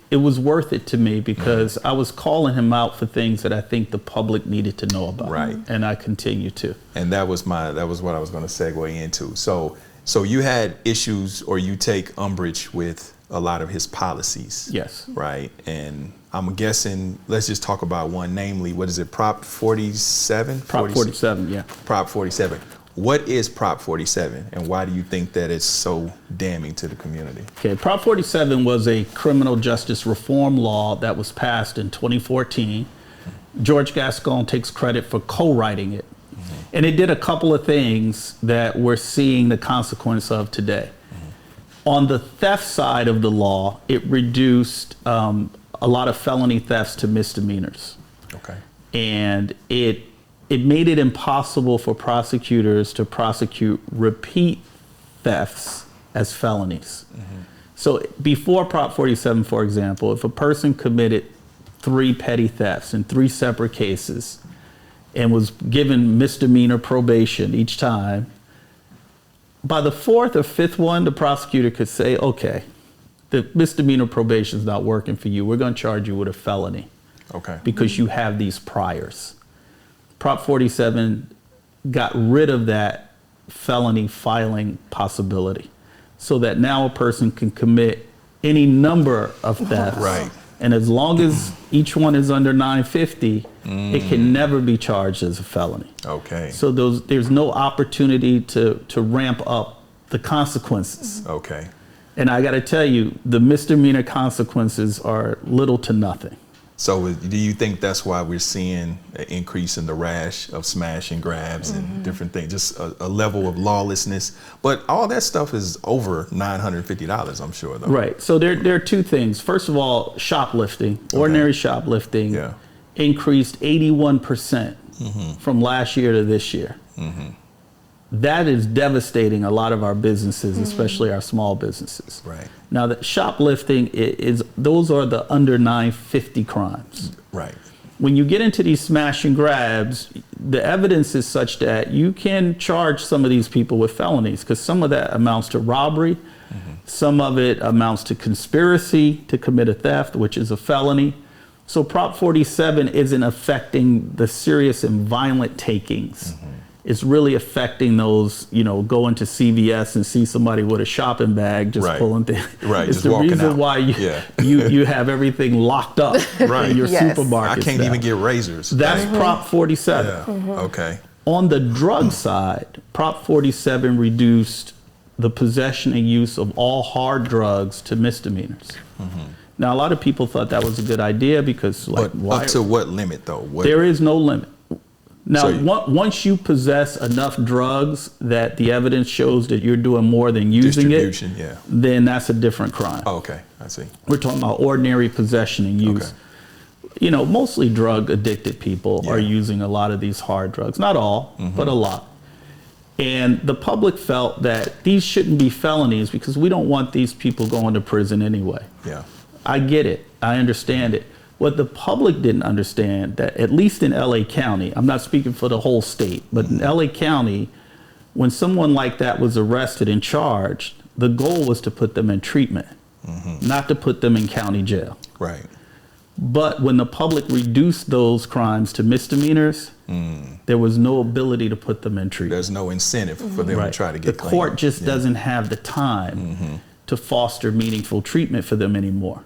it was worth it to me because I was calling him out for things that I think the public needed to know about. And I continue to. And that was what I was going to segue into. So you had issues, or you take umbrage with a lot of his policies. Right. And I'm guessing, let's just talk about one, namely, what is it, Prop 47? Prop 47, Prop 47. What is Prop 47, and why do you think that it's so damning to the community? Okay, Prop 47 was a criminal justice reform law that was passed in 2014. George Gascon takes credit for co-writing it. And it did a couple of things that we're seeing the consequence of today. On the theft side of the law, it reduced a lot of felony thefts to misdemeanors. And it made it impossible for prosecutors to prosecute repeat thefts as felonies. So before Prop 47, for example, if a person committed 3 petty thefts in 3 separate cases and was given misdemeanor probation each time, by the 4th or 5th one, the prosecutor could say, "Okay, the misdemeanor probation is not working for you. We're going to charge you with a felony because you have these priors." Prop 47 got rid of that felony filing possibility so that now a person can commit any number of thefts. And as long as each one is under 950, it can never be charged as a felony. So there's no opportunity to ramp up the consequences. Okay. And I got to tell you, the misdemeanor consequences are little to nothing. So do you think that's why we're seeing an increase in the rash of smash and grabs and different things, just a level of lawlessness? But all that stuff is over $950, I'm sure, though. Right. So there are two things. First of all, shoplifting, ordinary shoplifting, increased 81% from last year to this year. That is devastating a lot of our businesses, especially our small businesses. Right. Now, the shoplifting those are the under 950 crimes. Right. When you get into these smash and grabs, the evidence is such that you can charge some of these people with felonies, because some of that amounts to robbery. Some of it amounts to conspiracy to commit a theft, which is a felony. So Prop 47 isn't affecting the serious and violent takings. It's really affecting those, going to CVS and see somebody with a shopping bag just pulling things. Right, it's just the walking reason out. why you have everything locked up in your supermarket. I can't even get razors. That's Prop 47. Okay. On the drug side, Prop 47 reduced the possession and use of all hard drugs to misdemeanors. Now, a lot of people thought that was a good idea because, up to what limit, though? There is no limit. Now, once you possess enough drugs that the evidence shows that you're doing more than using it, then that's a different crime. Oh, okay, I see. We're talking about ordinary possession and use. Mostly drug addicted people are using a lot of these hard drugs. Not all, but a lot. And the public felt that these shouldn't be felonies because we don't want these people going to prison anyway. Yeah. I get it. I understand it. What the public didn't understand, that at least in LA County, I'm not speaking for the whole state, but in LA County, when someone like that was arrested and charged, the goal was to put them in treatment, not to put them in county jail. Right. But when the public reduced those crimes to misdemeanors, there was no ability to put them in treatment. There's no incentive for them to try to get clean. The court just doesn't have the time to foster meaningful treatment for them anymore.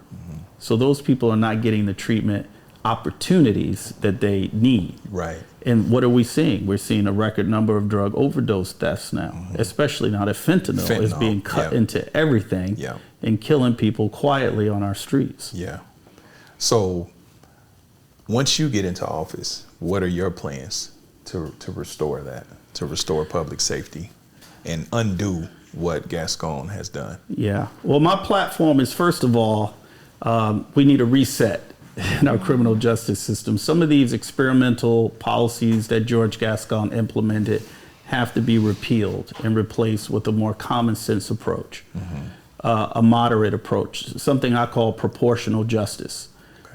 So those people are not getting the treatment opportunities that they need. Right. And what are we seeing? We're seeing a record number of drug overdose deaths now, especially now that fentanyl is being cut into everything and killing people quietly on our streets. Yeah. So once you get into office, what are your plans to restore that, to restore public safety and undo what Gascon has done? Yeah. Well, my platform is, first of all, we need a reset in our criminal justice system. Some of these experimental policies that George Gascon implemented have to be repealed and replaced with a more common sense approach, a moderate approach, something I call proportional justice,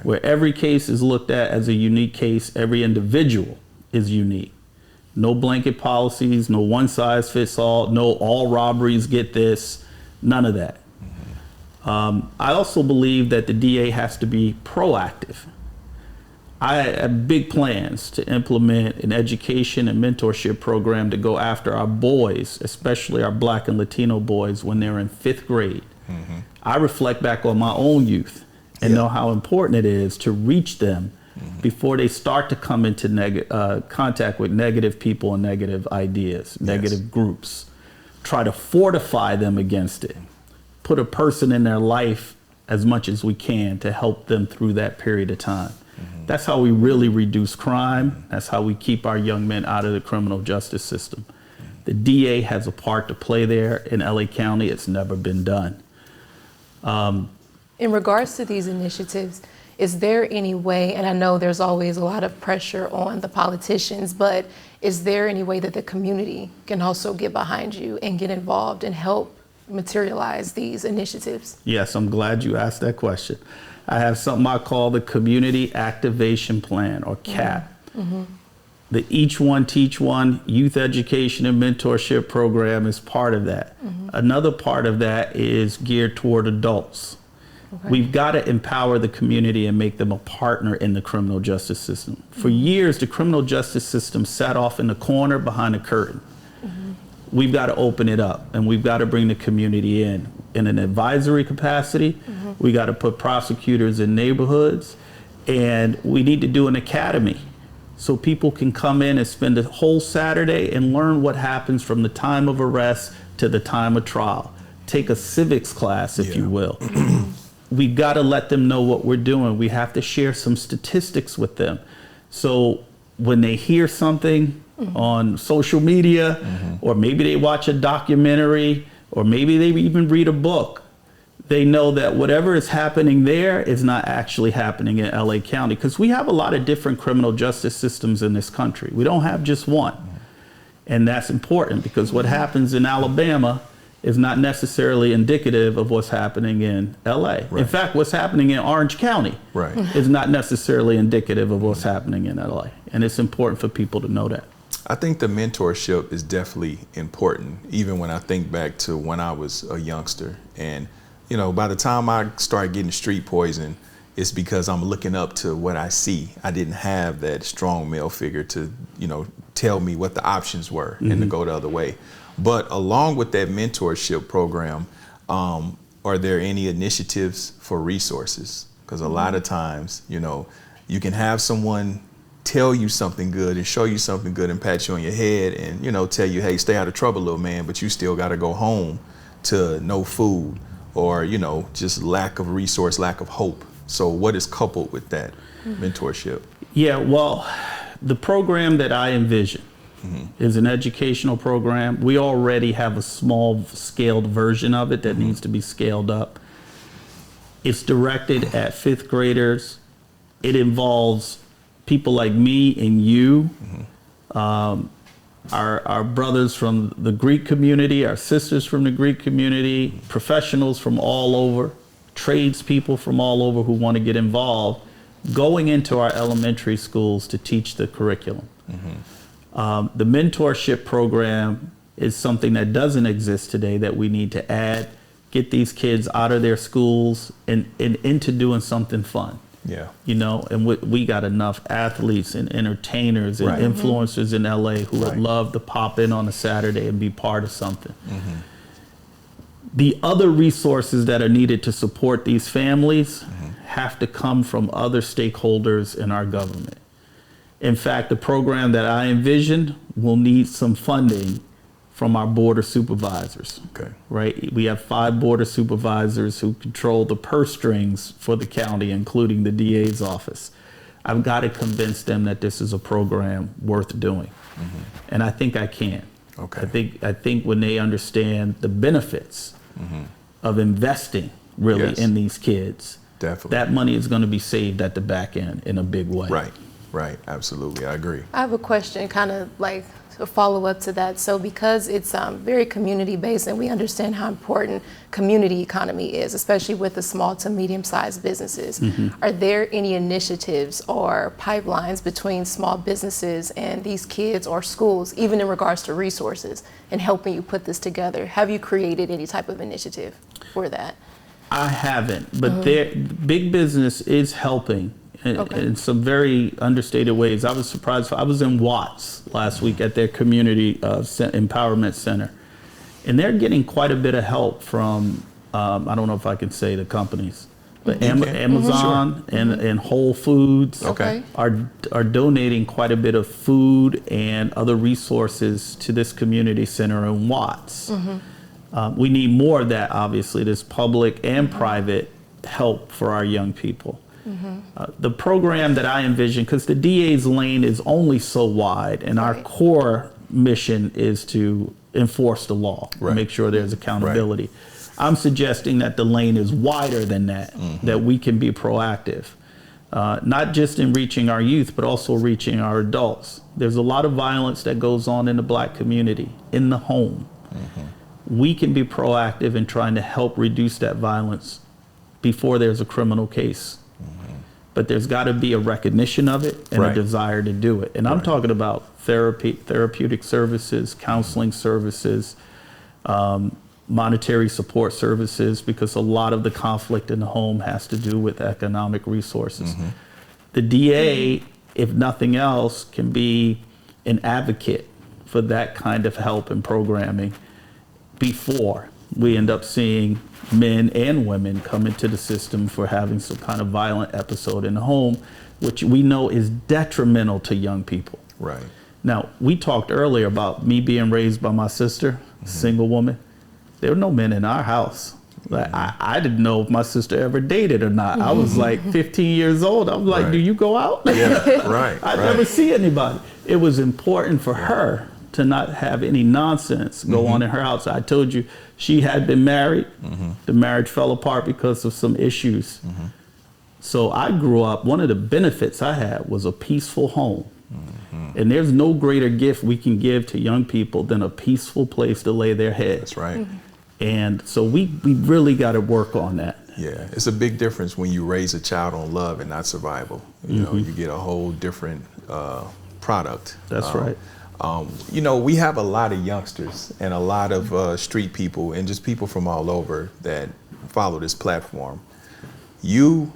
where every case is looked at as a unique case, every individual is unique. No blanket policies, no one size fits all, no all robberies get this, none of that. I also believe that the DA has to be proactive. I have big plans to implement an education and mentorship program to go after our boys, especially our Black and Latino boys, when they're in 5th grade. I reflect back on my own youth and know how important it is to reach them before they start to come into contact with negative people and negative ideas, negative groups. Try to fortify them against it. Put a person in their life as much as we can to help them through that period of time. That's how we really reduce crime. That's how we keep our young men out of the criminal justice system. The DA has a part to play there. In LA County, it's never been done. In regards to these initiatives, is there any way, and I know there's always a lot of pressure on the politicians, but is there any way that the community can also get behind you and get involved and help materialize these initiatives? Yes, I'm glad you asked that question. I have something I call the Community Activation Plan, or CAP. The Each One Teach One youth education and mentorship program is part of that. Another part of that is geared toward adults. We've got to empower the community and make them a partner in the criminal justice system. For years, the criminal justice system sat off in the corner behind a curtain. We've got to open it up, and we've got to bring the community in an advisory capacity. We got to put prosecutors in neighborhoods, and we need to do an academy so people can come in and spend a whole Saturday and learn what happens from the time of arrest to the time of trial. Take a civics class, if you will. we've got to let them know what we're doing. We have to share some statistics with them. So when they hear something on social media, or maybe they watch a documentary, or maybe they even read a book, they know that whatever is happening there is not actually happening in LA County. Because we have a lot of different criminal justice systems in this country. We don't have just one. And that's important, because what happens in Alabama is not necessarily indicative of what's happening in LA. Right. In fact, what's happening in Orange County is not necessarily indicative of what's happening in LA. And it's important for people to know that. I think the mentorship is definitely important, even when I think back to when I was a youngster. And, you know, by the time I started getting street poison, it's because I'm looking up to what I see. I didn't have that strong male figure to, you know, tell me what the options were and to go the other way. But along with that mentorship program, are there any initiatives for resources? Because a lot of times, you know, you can have someone tell you something good and show you something good and pat you on your head and, you know, tell you, hey, stay out of trouble, little man, but you still got to go home to no food or, you know, just lack of resource, lack of hope. So what is coupled with that mentorship? Yeah, well, the program that I envision is an educational program. We already have a small scaled version of it that needs to be scaled up. It's directed at 5th graders. It involves people like me and you, our brothers from the Greek community, our sisters from the Greek community, professionals from all over, tradespeople from all over who want to get involved, going into our elementary schools to teach the curriculum. The mentorship program is something that doesn't exist today that we need to add, get these kids out of their schools and into doing something fun. Yeah. You know, and we got enough athletes and entertainers and influencers in LA who would love to pop in on a Saturday and be part of something. The other resources that are needed to support these families have to come from other stakeholders in our government. In fact, the program that I envisioned will need some funding from our board of supervisors. Okay. Right? We have 5 board of supervisors who control the purse strings for the county, including the DA's office. I've got to convince them that this is a program worth doing. And I think I can. Okay. I think when they understand the benefits of investing really in these kids, that money is going to be saved at the back end in a big way. Right, absolutely, I agree. I have a question, kind of like a follow-up to that. So because it's very community-based and we understand how important community economy is, especially with the small to medium-sized businesses, are there any initiatives or pipelines between small businesses and these kids or schools, even in regards to resources and helping you put this together? Have you created any type of initiative for that? I haven't, but big business is helping in some very understated ways. I was surprised. I was in Watts last week at their community empowerment center, and they're getting quite a bit of help from, I don't know if I can say the companies, but Amazon and Whole Foods are donating quite a bit of food and other resources to this community center in Watts. We need more of that, obviously. There's public and private help for our young people. The program that I envision, because the DA's lane is only so wide, and our core mission is to enforce the law, make sure there's accountability. I'm suggesting that the lane is wider than that, that we can be proactive, not just in reaching our youth, but also reaching our adults. There's a lot of violence that goes on in the Black community, in the home. We can be proactive in trying to help reduce that violence before there's a criminal case. But there's got to be a recognition of it and a desire to do it. And I'm talking about therapeutic services, counseling services, monetary support services, because a lot of the conflict in the home has to do with economic resources. The DA, if nothing else, can be an advocate for that kind of help and programming before we end up seeing men and women come into the system for having some kind of violent episode in the home, which we know is detrimental to young people. Now, we talked earlier about me being raised by my sister, single woman. There were no men in our house. Like I didn't know if my sister ever dated or not. I was like 15 years old. I'm like, do you go out? Yeah, right. I never see anybody. It was important for her to not have any nonsense go on in her house. I told you she had been married. The marriage fell apart because of some issues. So I grew up, one of the benefits I had was a peaceful home. And there's no greater gift we can give to young people than a peaceful place to lay their head. That's right. And so we really got to work on that. Yeah, it's a big difference when you raise a child on love and not survival. You know, you get a whole different product. That's right. You know, we have a lot of youngsters and a lot of street people and just people from all over that follow this platform. You,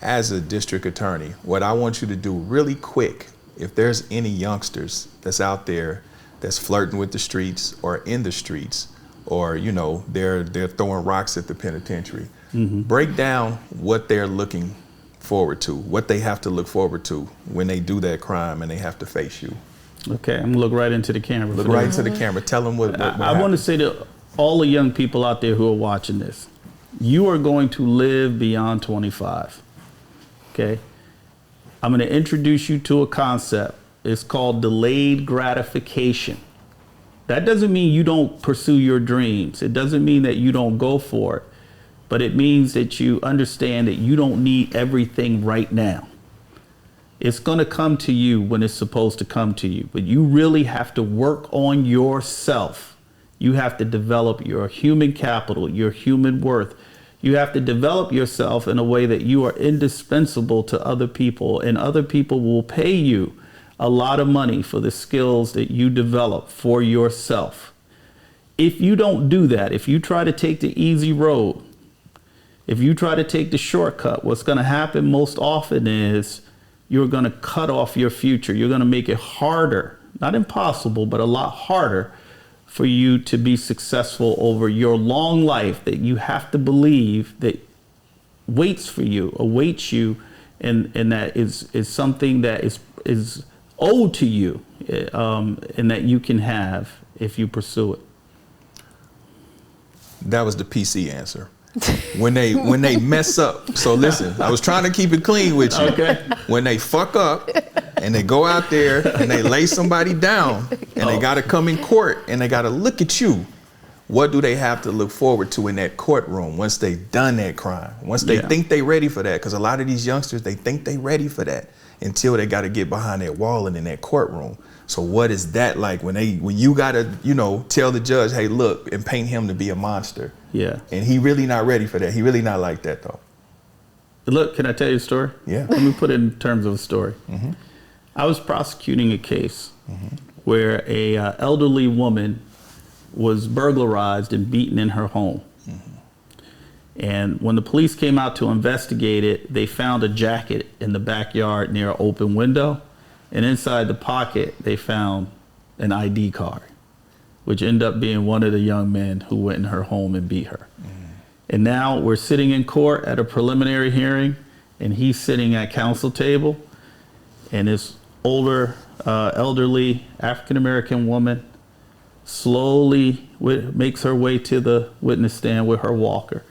as a district attorney, what I want you to do really quick, if there's any youngsters that's out there that's flirting with the streets or in the streets, or, you know, they're throwing rocks at the penitentiary, break down what they're looking forward to, what they have to look forward to when they do that crime and they have to face you. Okay, I'm gonna look right into the camera. Look right into the camera. Tell them what I want to say to all the young people out there who are watching this, you are going to live beyond 25. Okay? I'm going to introduce you to a concept. It's called delayed gratification. That doesn't mean you don't pursue your dreams. It doesn't mean that you don't go for it. But it means that you understand that you don't need everything right now. It's going to come to you when it's supposed to come to you. But you really have to work on yourself. You have to develop your human capital, your human worth. You have to develop yourself in a way that you are indispensable to other people, and other people will pay you a lot of money for the skills that you develop for yourself. If you don't do that, if you try to take the easy road, if you try to take the shortcut, what's going to happen most often is you're going to cut off your future. You're going to make it harder, not impossible, but a lot harder for you to be successful over your long life that you have to believe that waits for you, awaits you, and that is something that is owed to you, and that you can have if you pursue it. That was the PC answer. When they mess up. So listen, I was trying to keep it clean with you. Okay. When they fuck up and they go out there and they lay somebody down and they got to come in court and they got to look at you, what do they have to look forward to in that courtroom once they've done that crime? Once they think they ready for that? Because a lot of these youngsters, they think they ready for that until they got to get behind that wall and in that courtroom. So what is that like when you got to, you know, tell the judge, hey, look, and paint him to be a monster? Yeah. And he really not ready for that. He really not like that, though. Look, can I tell you a story? Yeah. Let me put it in terms of a story. I was prosecuting a case where a elderly woman was burglarized and beaten in her home. And when the police came out to investigate it, they found a jacket in the backyard near an open window. And inside the pocket, they found an ID card, which ended up being one of the young men who went in her home and beat her. And now we're sitting in court at a preliminary hearing, and he's sitting at counsel table, and this older, elderly African-American woman slowly makes her way to the witness stand with her walker.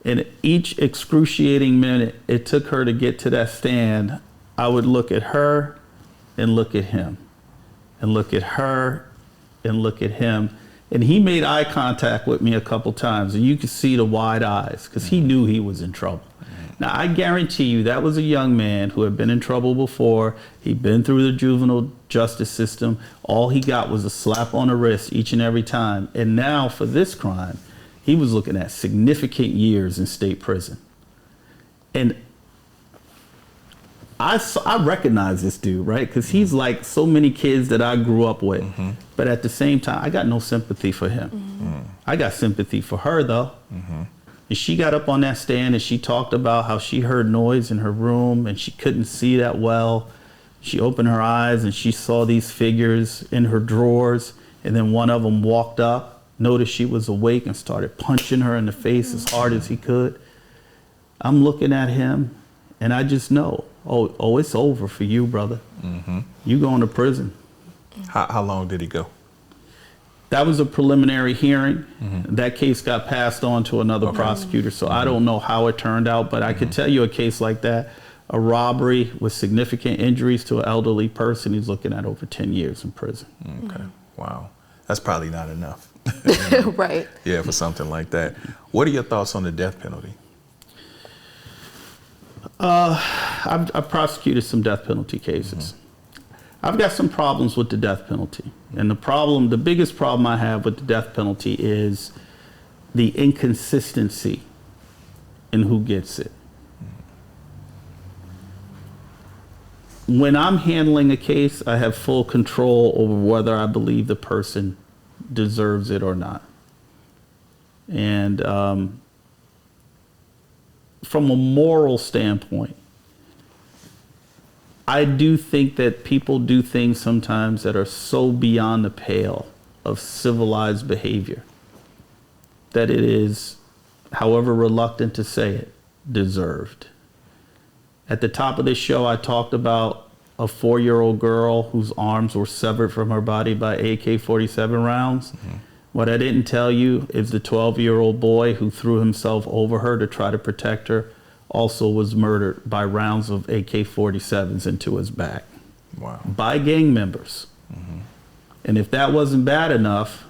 And each excruciating minute it took her to get to that stand, I would look at her and look at him, and look at her and look at him. And he made eye contact with me a couple times, and you could see the wide eyes because he knew he was in trouble. Now, I guarantee you that was a young man who had been in trouble before. He'd been through the juvenile justice system. All he got was a slap on the wrist each and every time. And now for this crime, he was looking at significant years in state prison. And I recognize this dude, right? Because he's like so many kids that I grew up with. But at the same time, I got no sympathy for him. I got sympathy for her, though. And she got up on that stand and she talked about how she heard noise in her room and she couldn't see that well. She opened her eyes and she saw these figures in her drawers. And then one of them walked up, noticed she was awake, and started punching her in the face as hard as he could. I'm looking at him and I just know, oh, it's over for you, brother. You going to prison. How long did he go? That was a preliminary hearing. That case got passed on to another prosecutor, so I don't know how it turned out, but I could tell you a case like that, a robbery with significant injuries to an elderly person, he's looking at over 10 years in prison. Okay. Wow. That's probably not enough. Right. Yeah, for something like that. What are your thoughts on the death penalty? I've prosecuted some death penalty cases. I've got some problems with the death penalty. And the biggest problem I have with the death penalty is the inconsistency in who gets it. When I'm handling a case, I have full control over whether I believe the person deserves it or not. And from a moral standpoint, I do think that people do things sometimes that are so beyond the pale of civilized behavior that it is, however reluctant to say it, deserved. At the top of this show, I talked about a 4-year-old girl whose arms were severed from her body by AK-47 rounds. What I didn't tell you is the 12-year-old boy who threw himself over her to try to protect her also was murdered by rounds of AK-47s into his back. Wow. By gang members. And if that wasn't bad enough,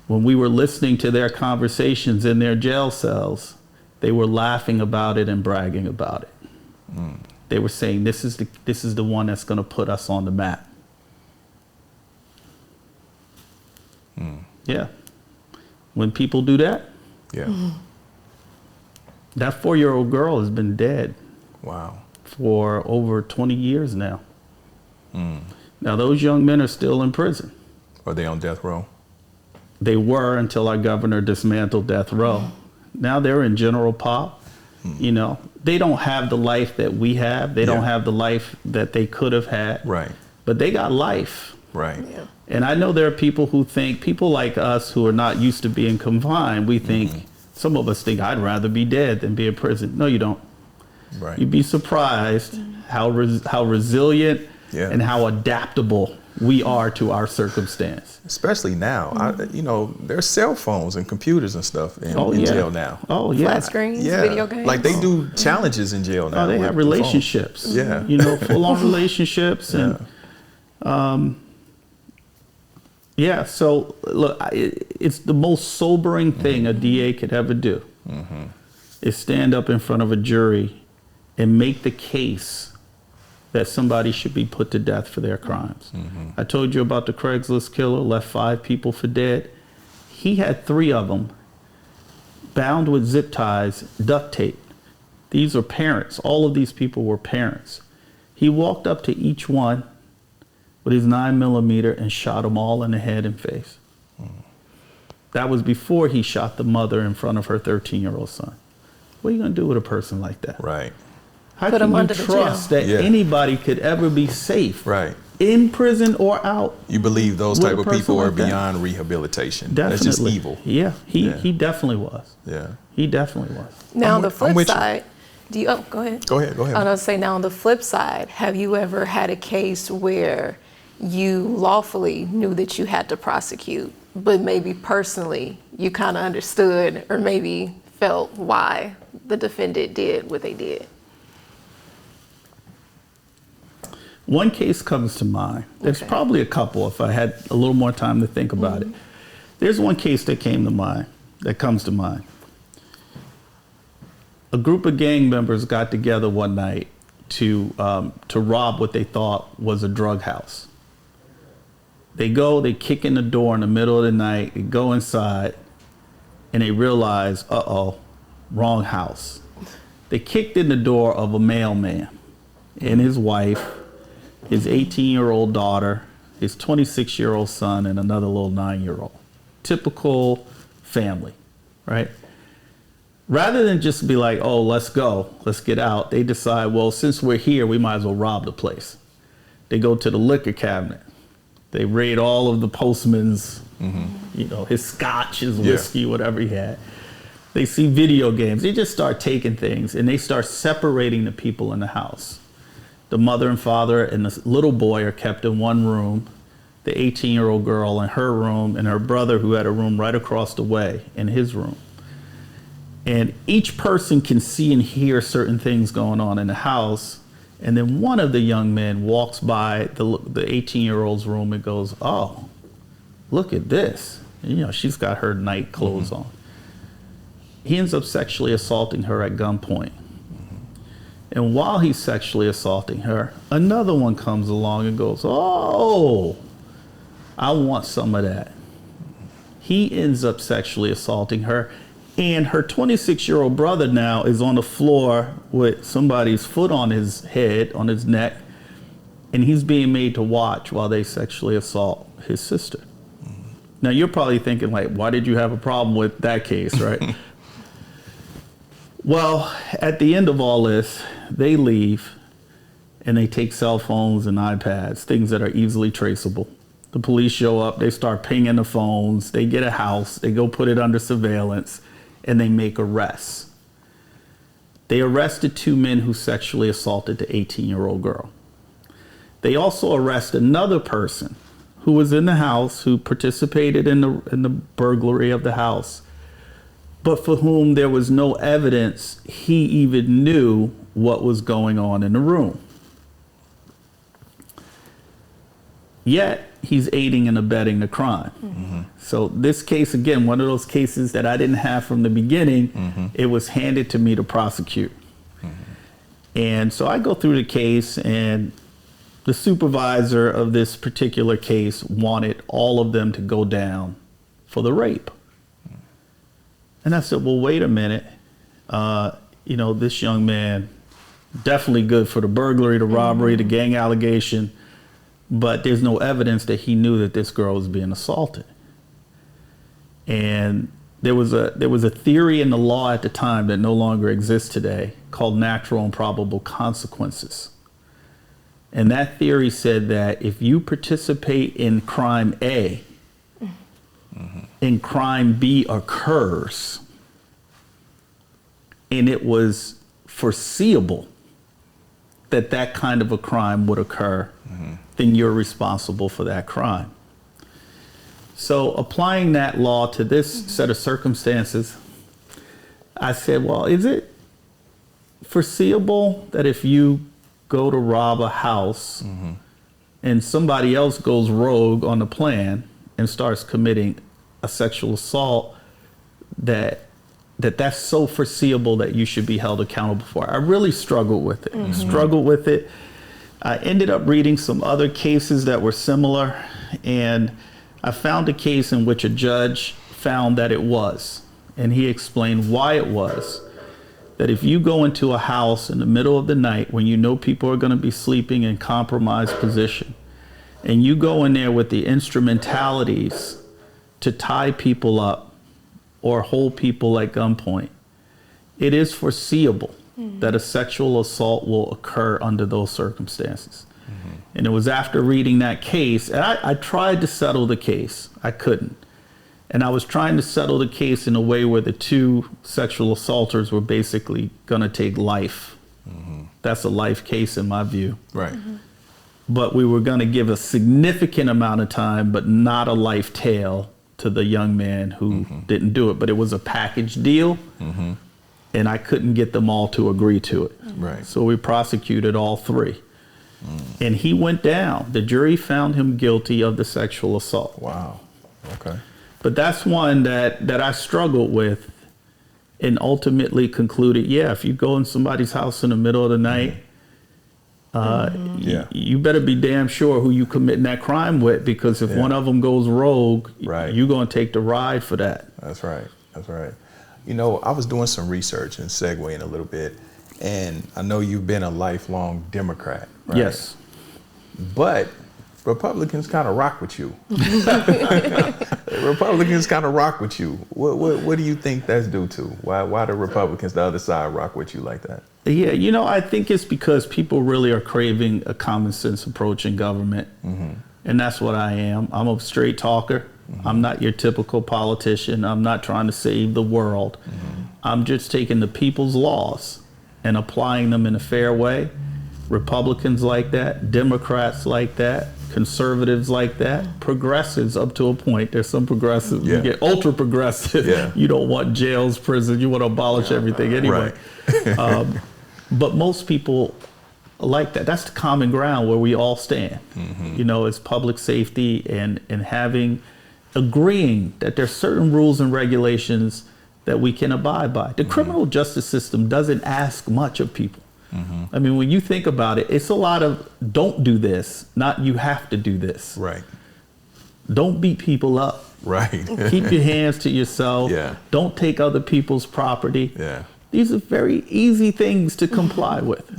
when we were listening to their conversations in their jail cells, they were laughing about it and bragging about it. They were saying, this is the one that's going to put us on the map. Yeah. When people do that, that 4-year-old girl has been dead. Wow. For over 20 years now. Now, those young men are still in prison. Are they on death row? They were until our governor dismantled death row. Now they're in general pop. You know, they don't have the life that we have. They don't have the life that they could have had. Right. But they got life. Right. Yeah. And I know there are people who think, people like us who are not used to being confined, we think, some of us think I'd rather be dead than be in prison. No, you don't. Right. You'd be surprised how resilient and how adaptable we are to our circumstance. Especially now, you know, there's cell phones and computers and stuff in jail now. Oh, yeah. Flat screens, video games. Like they do challenges in jail now. Oh, they have relationships. Yeah. You know, full-on relationships. And, so look, it's the most sobering thing a DA could ever do is stand up in front of a jury and make the case that somebody should be put to death for their crimes. I told you about the Craigslist killer, left 5 people for dead. He had 3 of them bound with zip ties, duct tape. These are parents. All of these people were parents. He walked up to each one with his 9mm and shot them all in the head and face. That was before he shot the mother in front of her 13-year-old son. What are you gonna do with a person like that? Right. How can you trust that anybody could ever be safe? Right. In prison or out? You believe those type of people are like that? Beyond rehabilitation. Definitely. That's just evil. Yeah, he definitely was. Yeah. He definitely was. Now, on the flip side, go ahead. Go ahead. I was going to say, now on the flip side, have you ever had a case where you lawfully knew that you had to prosecute, but maybe personally you kind of understood or maybe felt why the defendant did what they did? One case comes to mind. There's probably a couple if I had a little more time to think about it. There's one case that comes to mind. A group of gang members got together one night to rob what they thought was a drug house. They kick in the door in the middle of the night, they go inside, and they realize, wrong house. They kicked in the door of a mailman and his wife, his 18-year-old daughter, his 26-year-old son, and another little 9-year-old. Typical family, right? Rather than just be like, oh, let's go, let's get out, they decide, well, since we're here, we might as well rob the place. They go to the liquor cabinet. They raid all of the postman's, you know, his scotch, his whiskey, whatever he had. They see video games. They just start taking things, and they start separating the people in the house. The mother and father and the little boy are kept in one room. the 18-year-old girl in her room, and her brother, who had a room right across the way, in his room. And each person can see and hear certain things going on in the house. And then one of the young men walks by the 18-year-old's room and goes, "Oh, look at this." And, you know, she's got her night clothes on. He ends up sexually assaulting her at gunpoint. And while he's sexually assaulting her, another one comes along and goes, "Oh, I want some of that." He ends up sexually assaulting her. And her 26-year-old brother now is on the floor with somebody's foot on his head, on his neck, and he's being made to watch while they sexually assault his sister. Now, you're probably thinking, like, why did you have a problem with that case, right? Well, at the end of all this, they leave, and they take cell phones and iPads, things that are easily traceable. The police show up, they start pinging the phones, they get a house, they go put it under surveillance, and they make arrests. They arrested 2 men who sexually assaulted the 18-year-old girl. They also arrest another person who was in the house, who participated in the burglary of the house, but for whom there was no evidence he even knew what was going on in the room. Yet, he's aiding and abetting the crime. Mm-hmm. So this case, again, one of those cases that I didn't have from the beginning, mm-hmm. it was handed to me to prosecute. Mm-hmm. And so I go through the case, and the supervisor of this particular case wanted all of them to go down for the rape. Mm-hmm. And I said, well, wait a minute. You know, this young man, definitely good for the burglary, the robbery, mm-hmm. the gang allegation, but there's no evidence that he knew that this girl was being assaulted. And there was a theory in the law at the time that no longer exists today called natural and probable consequences. And that theory said that if you participate in crime A, mm-hmm. and crime B occurs, and it was foreseeable that that kind of a crime would occur, mm-hmm. then you're responsible for that crime. So applying that law to this mm-hmm. set of circumstances, I said, well, is it foreseeable that if you go to rob a house mm-hmm. and somebody else goes rogue on the plan and starts committing a sexual assault, that's so foreseeable that you should be held accountable for? I really struggled with it. Mm-hmm. I ended up reading some other cases that were similar, and I found a case in which a judge found that it was, and he explained why it was. That if you go into a house in the middle of the night when you know people are going to be sleeping in compromised position, and you go in there with the instrumentalities to tie people up or hold people at gunpoint, it is foreseeable that a sexual assault will occur under those circumstances. Mm-hmm. And it was after reading that case, and I tried to settle the case. I couldn't. And I was trying to settle the case in a way where the 2 sexual assaulters were basically going to take life. Mm-hmm. That's a life case in my view. Right. Mm-hmm. But we were going to give a significant amount of time, but not a life tale to the young man who mm-hmm. didn't do it. But it was a package deal, mm-hmm. and I couldn't get them all to agree to it. Right. So we prosecuted all 3. And he went down. The jury found him guilty of the sexual assault. Wow. Okay. But that's one that I struggled with, and ultimately concluded, yeah, if you go in somebody's house in the middle of the night, you better be damn sure who you committing that crime with, because if one of them goes rogue, you're going to take the ride for that. That's right. That's right. You know, I was doing some research and segueing a little bit, and I know you've been a lifelong Democrat, right? Yes. But Republicans kind of rock with you. Republicans kind of rock with you. What do you think that's due to? Why do Republicans, the other side, rock with you like that? Yeah, you know, I think it's because people really are craving a common sense approach in government. Mm-hmm. And that's what I am. I'm a straight talker. Mm-hmm. I'm not your typical politician. I'm not trying to save the world. Mm-hmm. I'm just taking the people's laws and applying them in a fair way. Republicans like that, Democrats like that, conservatives like that, progressives up to a point. There's some progressives, you get ultra progressive. You don't want jails, prisons, you want to abolish everything anyway. But most people like that. That's the common ground where we all stand. You know, it's public safety and agreeing that there's certain rules and regulations that we can abide by. The criminal justice system doesn't ask much of people. I mean, when you think about it, it's a lot of don't do this, not you have to do this. Right. Don't beat people up. Right. Keep your hands to yourself. Don't take other people's property. These are very easy things to comply with.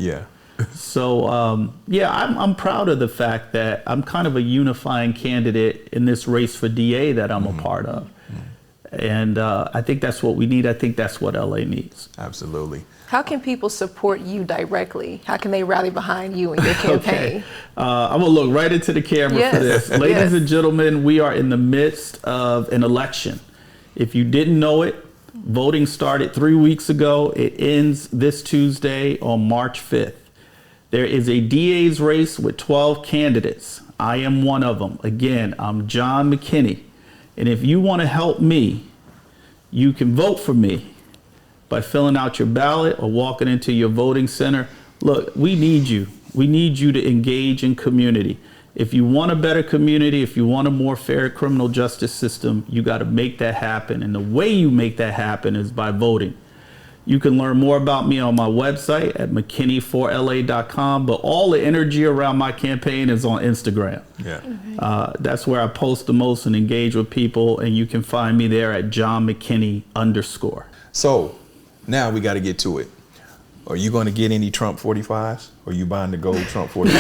So, I'm proud of the fact that I'm kind of a unifying candidate in this race for DA that I'm a part of. And I think that's what we need. I think that's what LA needs. Absolutely. How can people support you directly? How can they rally behind you in your campaign? I'm going to look right into the camera for this. Ladies and gentlemen, we are in the midst of an election. If you didn't know it, voting started 3 weeks ago. It ends this Tuesday on March 5th. There is a DA's race with 12 candidates. I am one of them. Again, I'm John McKinney. And if you want to help me, you can vote for me by filling out your ballot or walking into your voting center. Look, we need you. We need you to engage in community. If you want a better community, if you want a more fair criminal justice system, you got to make that happen. And the way you make that happen is by voting. You can learn more about me on my website at mckinney4la.com, but all the energy around my campaign is on Instagram. That's where I post the most and engage with people, and you can find me there at John McKinney _. So now we got to get to it. Are you going to get any Trump 45s? Or are you buying the gold Trump 45s?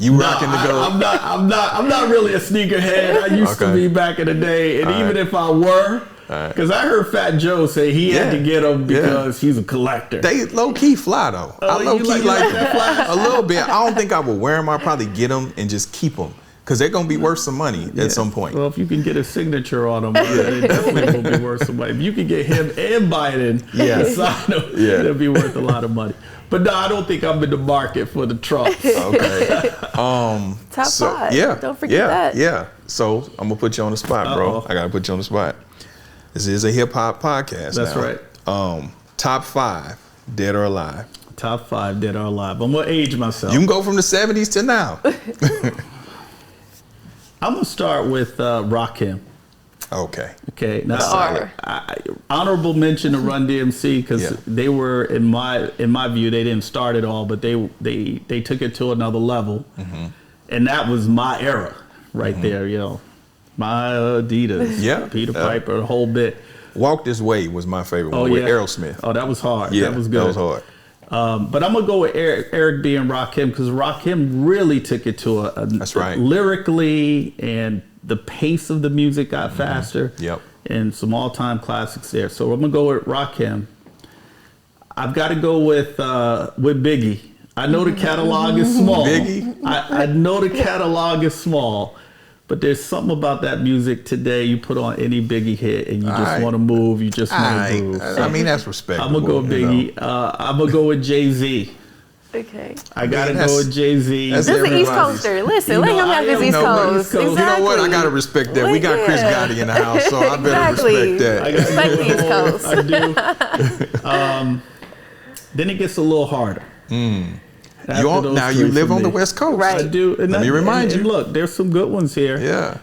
You rocking the gold? I'm not really a sneakerhead. I used to be back in the day, and even if I were, because I heard Fat Joe say he had to get them because he's a collector. They low-key fly, though. I low-key like that a little bit. I don't think I would wear them. I'd probably get them and just keep them because they're going to be worth some money at some point. Well, if you can get a signature on them, it definitely will be worth some money. If you can get him and Biden to sign them, it'll be worth a lot of money. But no, I don't think I'm in the market for the Trumps. Okay. Top 5. Don't forget that. Yeah. So I'm going to put you on the spot, bro. I got to put you on the spot. This is a hip-hop podcast. That's right. Top 5, dead or alive. Top 5, dead or alive. I'm going to age myself. You can go from the 70s to now. I'm going to start with Rakim. Okay. Now, honorable mention to Run DMC because they were, in my view, they didn't start it all, but they took it to another level. And that was my era right there, you know. My Adidas, Peter Piper, the whole bit. Walk This Way was my favorite one with Aerosmith. Oh, that was hard. That was good. That was hard. But I'm going to go with Eric B. and Rakim because Rakim really took it to That's right. Lyrically, and the pace of the music got faster. And some all-time classics there. So I'm going to go with Rakim. I've got to go with Biggie. I know the catalog is small. Biggie? I know the catalog is small. But there's something about that music today. You put on any Biggie hit and you just want to move. You just want to groove. I mean, that's respectable. I'm going to go with Biggie. I'm going to go with Jay-Z. Okay. I got to go with Jay-Z. This is an East Coaster. Listen, let him have his East Coast. Exactly. You know what? I got to respect that. We got Chris Gotti in the house, so I better respect that. Respect the East Coast. I do. Then it gets a little harder. Now you live on the West Coast. Right. I do. Let me remind you. And look, there's some good ones here.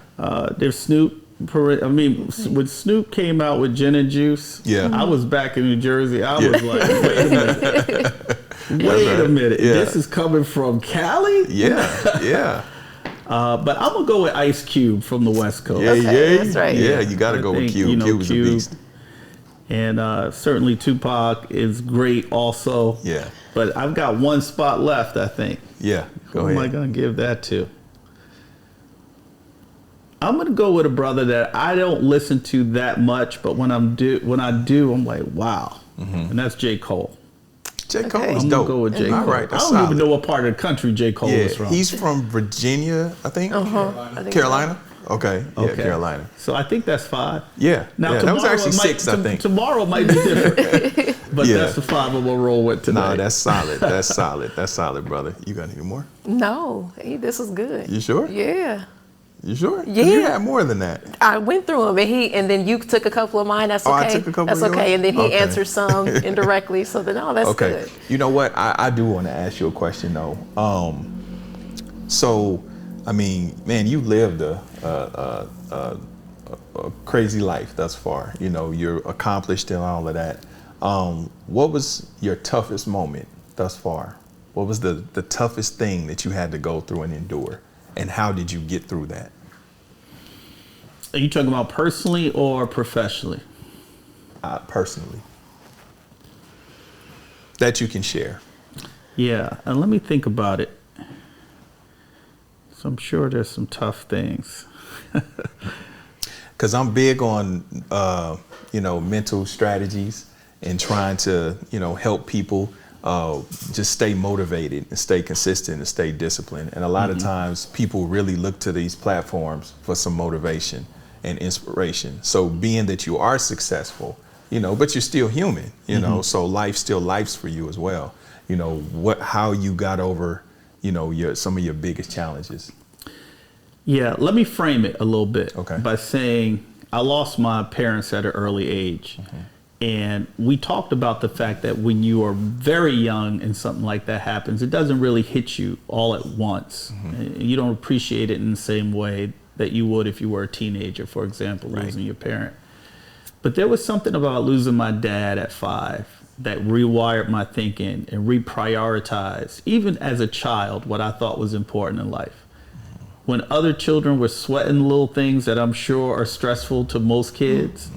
There's Snoop. I mean, when Snoop came out with Gin and Juice, I was back in New Jersey. I was like, wait a minute. Wait a minute. This is coming from Cali? Yeah. But I'm going to go with Ice Cube from the West Coast. That's right. Yeah, you got to go with Cube. Cube was a beast. And certainly Tupac is great also. But I've got one spot left, I think. Go ahead. Who am I going to give that to? I'm going to go with a brother that I don't listen to that much, but when I do, I'm like, wow. And that's J. Cole. J. Cole is dope. I'm going to go with J. Cole. All right, I don't even know what part of the country J. Cole is from. He's from Virginia, I think. I think Carolina? Okay. Yeah, Carolina. So I think that's 5. Yeah. Now that was actually 6, I think. Tomorrow might be different. But that's the 5 I'm gonna roll with today. No, that's solid. That's solid. That's solid, brother. You got any more? No, this was good. You sure? Yeah. You sure? Yeah. You had more than that. I went through them, and then you took a couple of mine. That's okay. I took a couple that's of okay. yours? And then he answered some indirectly. So then, that's good. You know what? I do want to ask you a question though. So, I mean, man, you lived a crazy life thus far. You know, you're accomplished and all of that. What was your toughest moment thus far? What was the toughest thing that you had to go through and endure? And how did you get through that? Are you talking about personally or professionally? Personally. That you can share. Yeah, and let me think about it. So I'm sure there's some tough things. Because I'm big on, mental strategies and trying to, help people just stay motivated and stay consistent and stay disciplined. And a lot of times people really look to these platforms for some motivation and inspiration. So being that you are successful, but you're still human, so life still life's for you as well. How you got over, some of your biggest challenges. Yeah, let me frame it a little bit by saying I lost my parents at an early age. And we talked about the fact that when you are very young and something like that happens, it doesn't really hit you all at once. You don't appreciate it in the same way that you would if you were a teenager, for example, losing your parent. But there was something about losing my dad at 5 that rewired my thinking and reprioritized, even as a child, what I thought was important in life. When other children were sweating little things that I'm sure are stressful to most kids,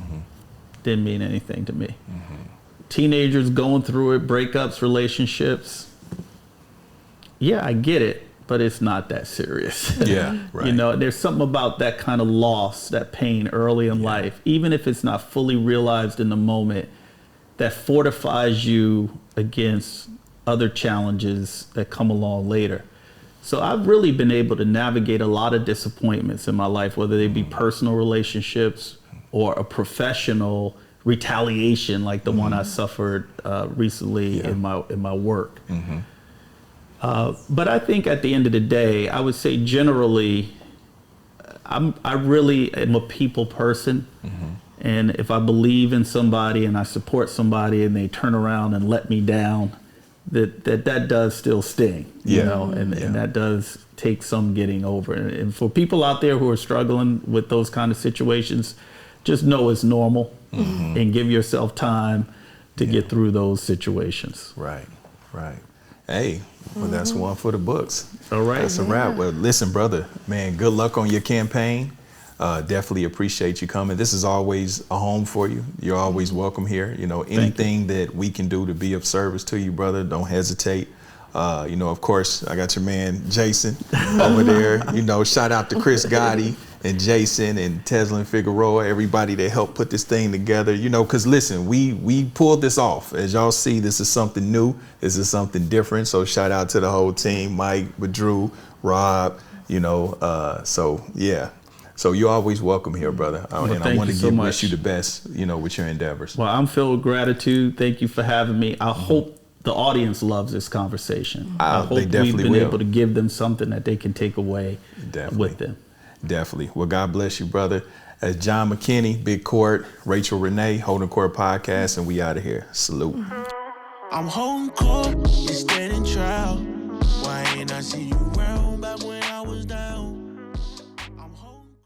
didn't mean anything to me. Teenagers going through it, breakups, relationships. Yeah, I get it, but it's not that serious. Yeah, right. There's something about that kind of loss, that pain early in life, even if it's not fully realized in the moment, that fortifies you against other challenges that come along later. So I've really been able to navigate a lot of disappointments in my life, whether they be personal relationships or a professional retaliation like the one I suffered recently in my work. But I think at the end of the day, I would say generally, I really am a people person. And if I believe in somebody and I support somebody and they turn around and let me down, that does still sting, and that does take some getting over. And for people out there who are struggling with those kind of situations, just know it's normal and give yourself time to get through those situations. Right. Hey, well, that's one for the books. All right. That's a wrap. Well, listen, brother, man, good luck on your campaign. Definitely appreciate you coming. This is always a home for you. You're always welcome here. Anything that we can do to be of service to you, brother, don't hesitate. Of course, I got your man, Jason, over there. Shout out to Chris Gotti and Jason and Teslin Figueroa, everybody that helped put this thing together, because listen, we pulled this off. As y'all see, this is something new. This is something different. So shout out to the whole team, Mike, Drew, Rob, so yeah. So you're always welcome here, brother. And I want to wish you the best, with your endeavors. Well, I'm filled with gratitude. Thank you for having me. I hope the audience loves this conversation. I hope we've been able to give them something that they can take away with them. Definitely. Well, God bless you, brother. As John McKinney, Big Court, Rachel Renee, Holding Court Podcast, and we out of here. Salute. I'm holding court, you standing trial. Why ain't I see you around back when I was down?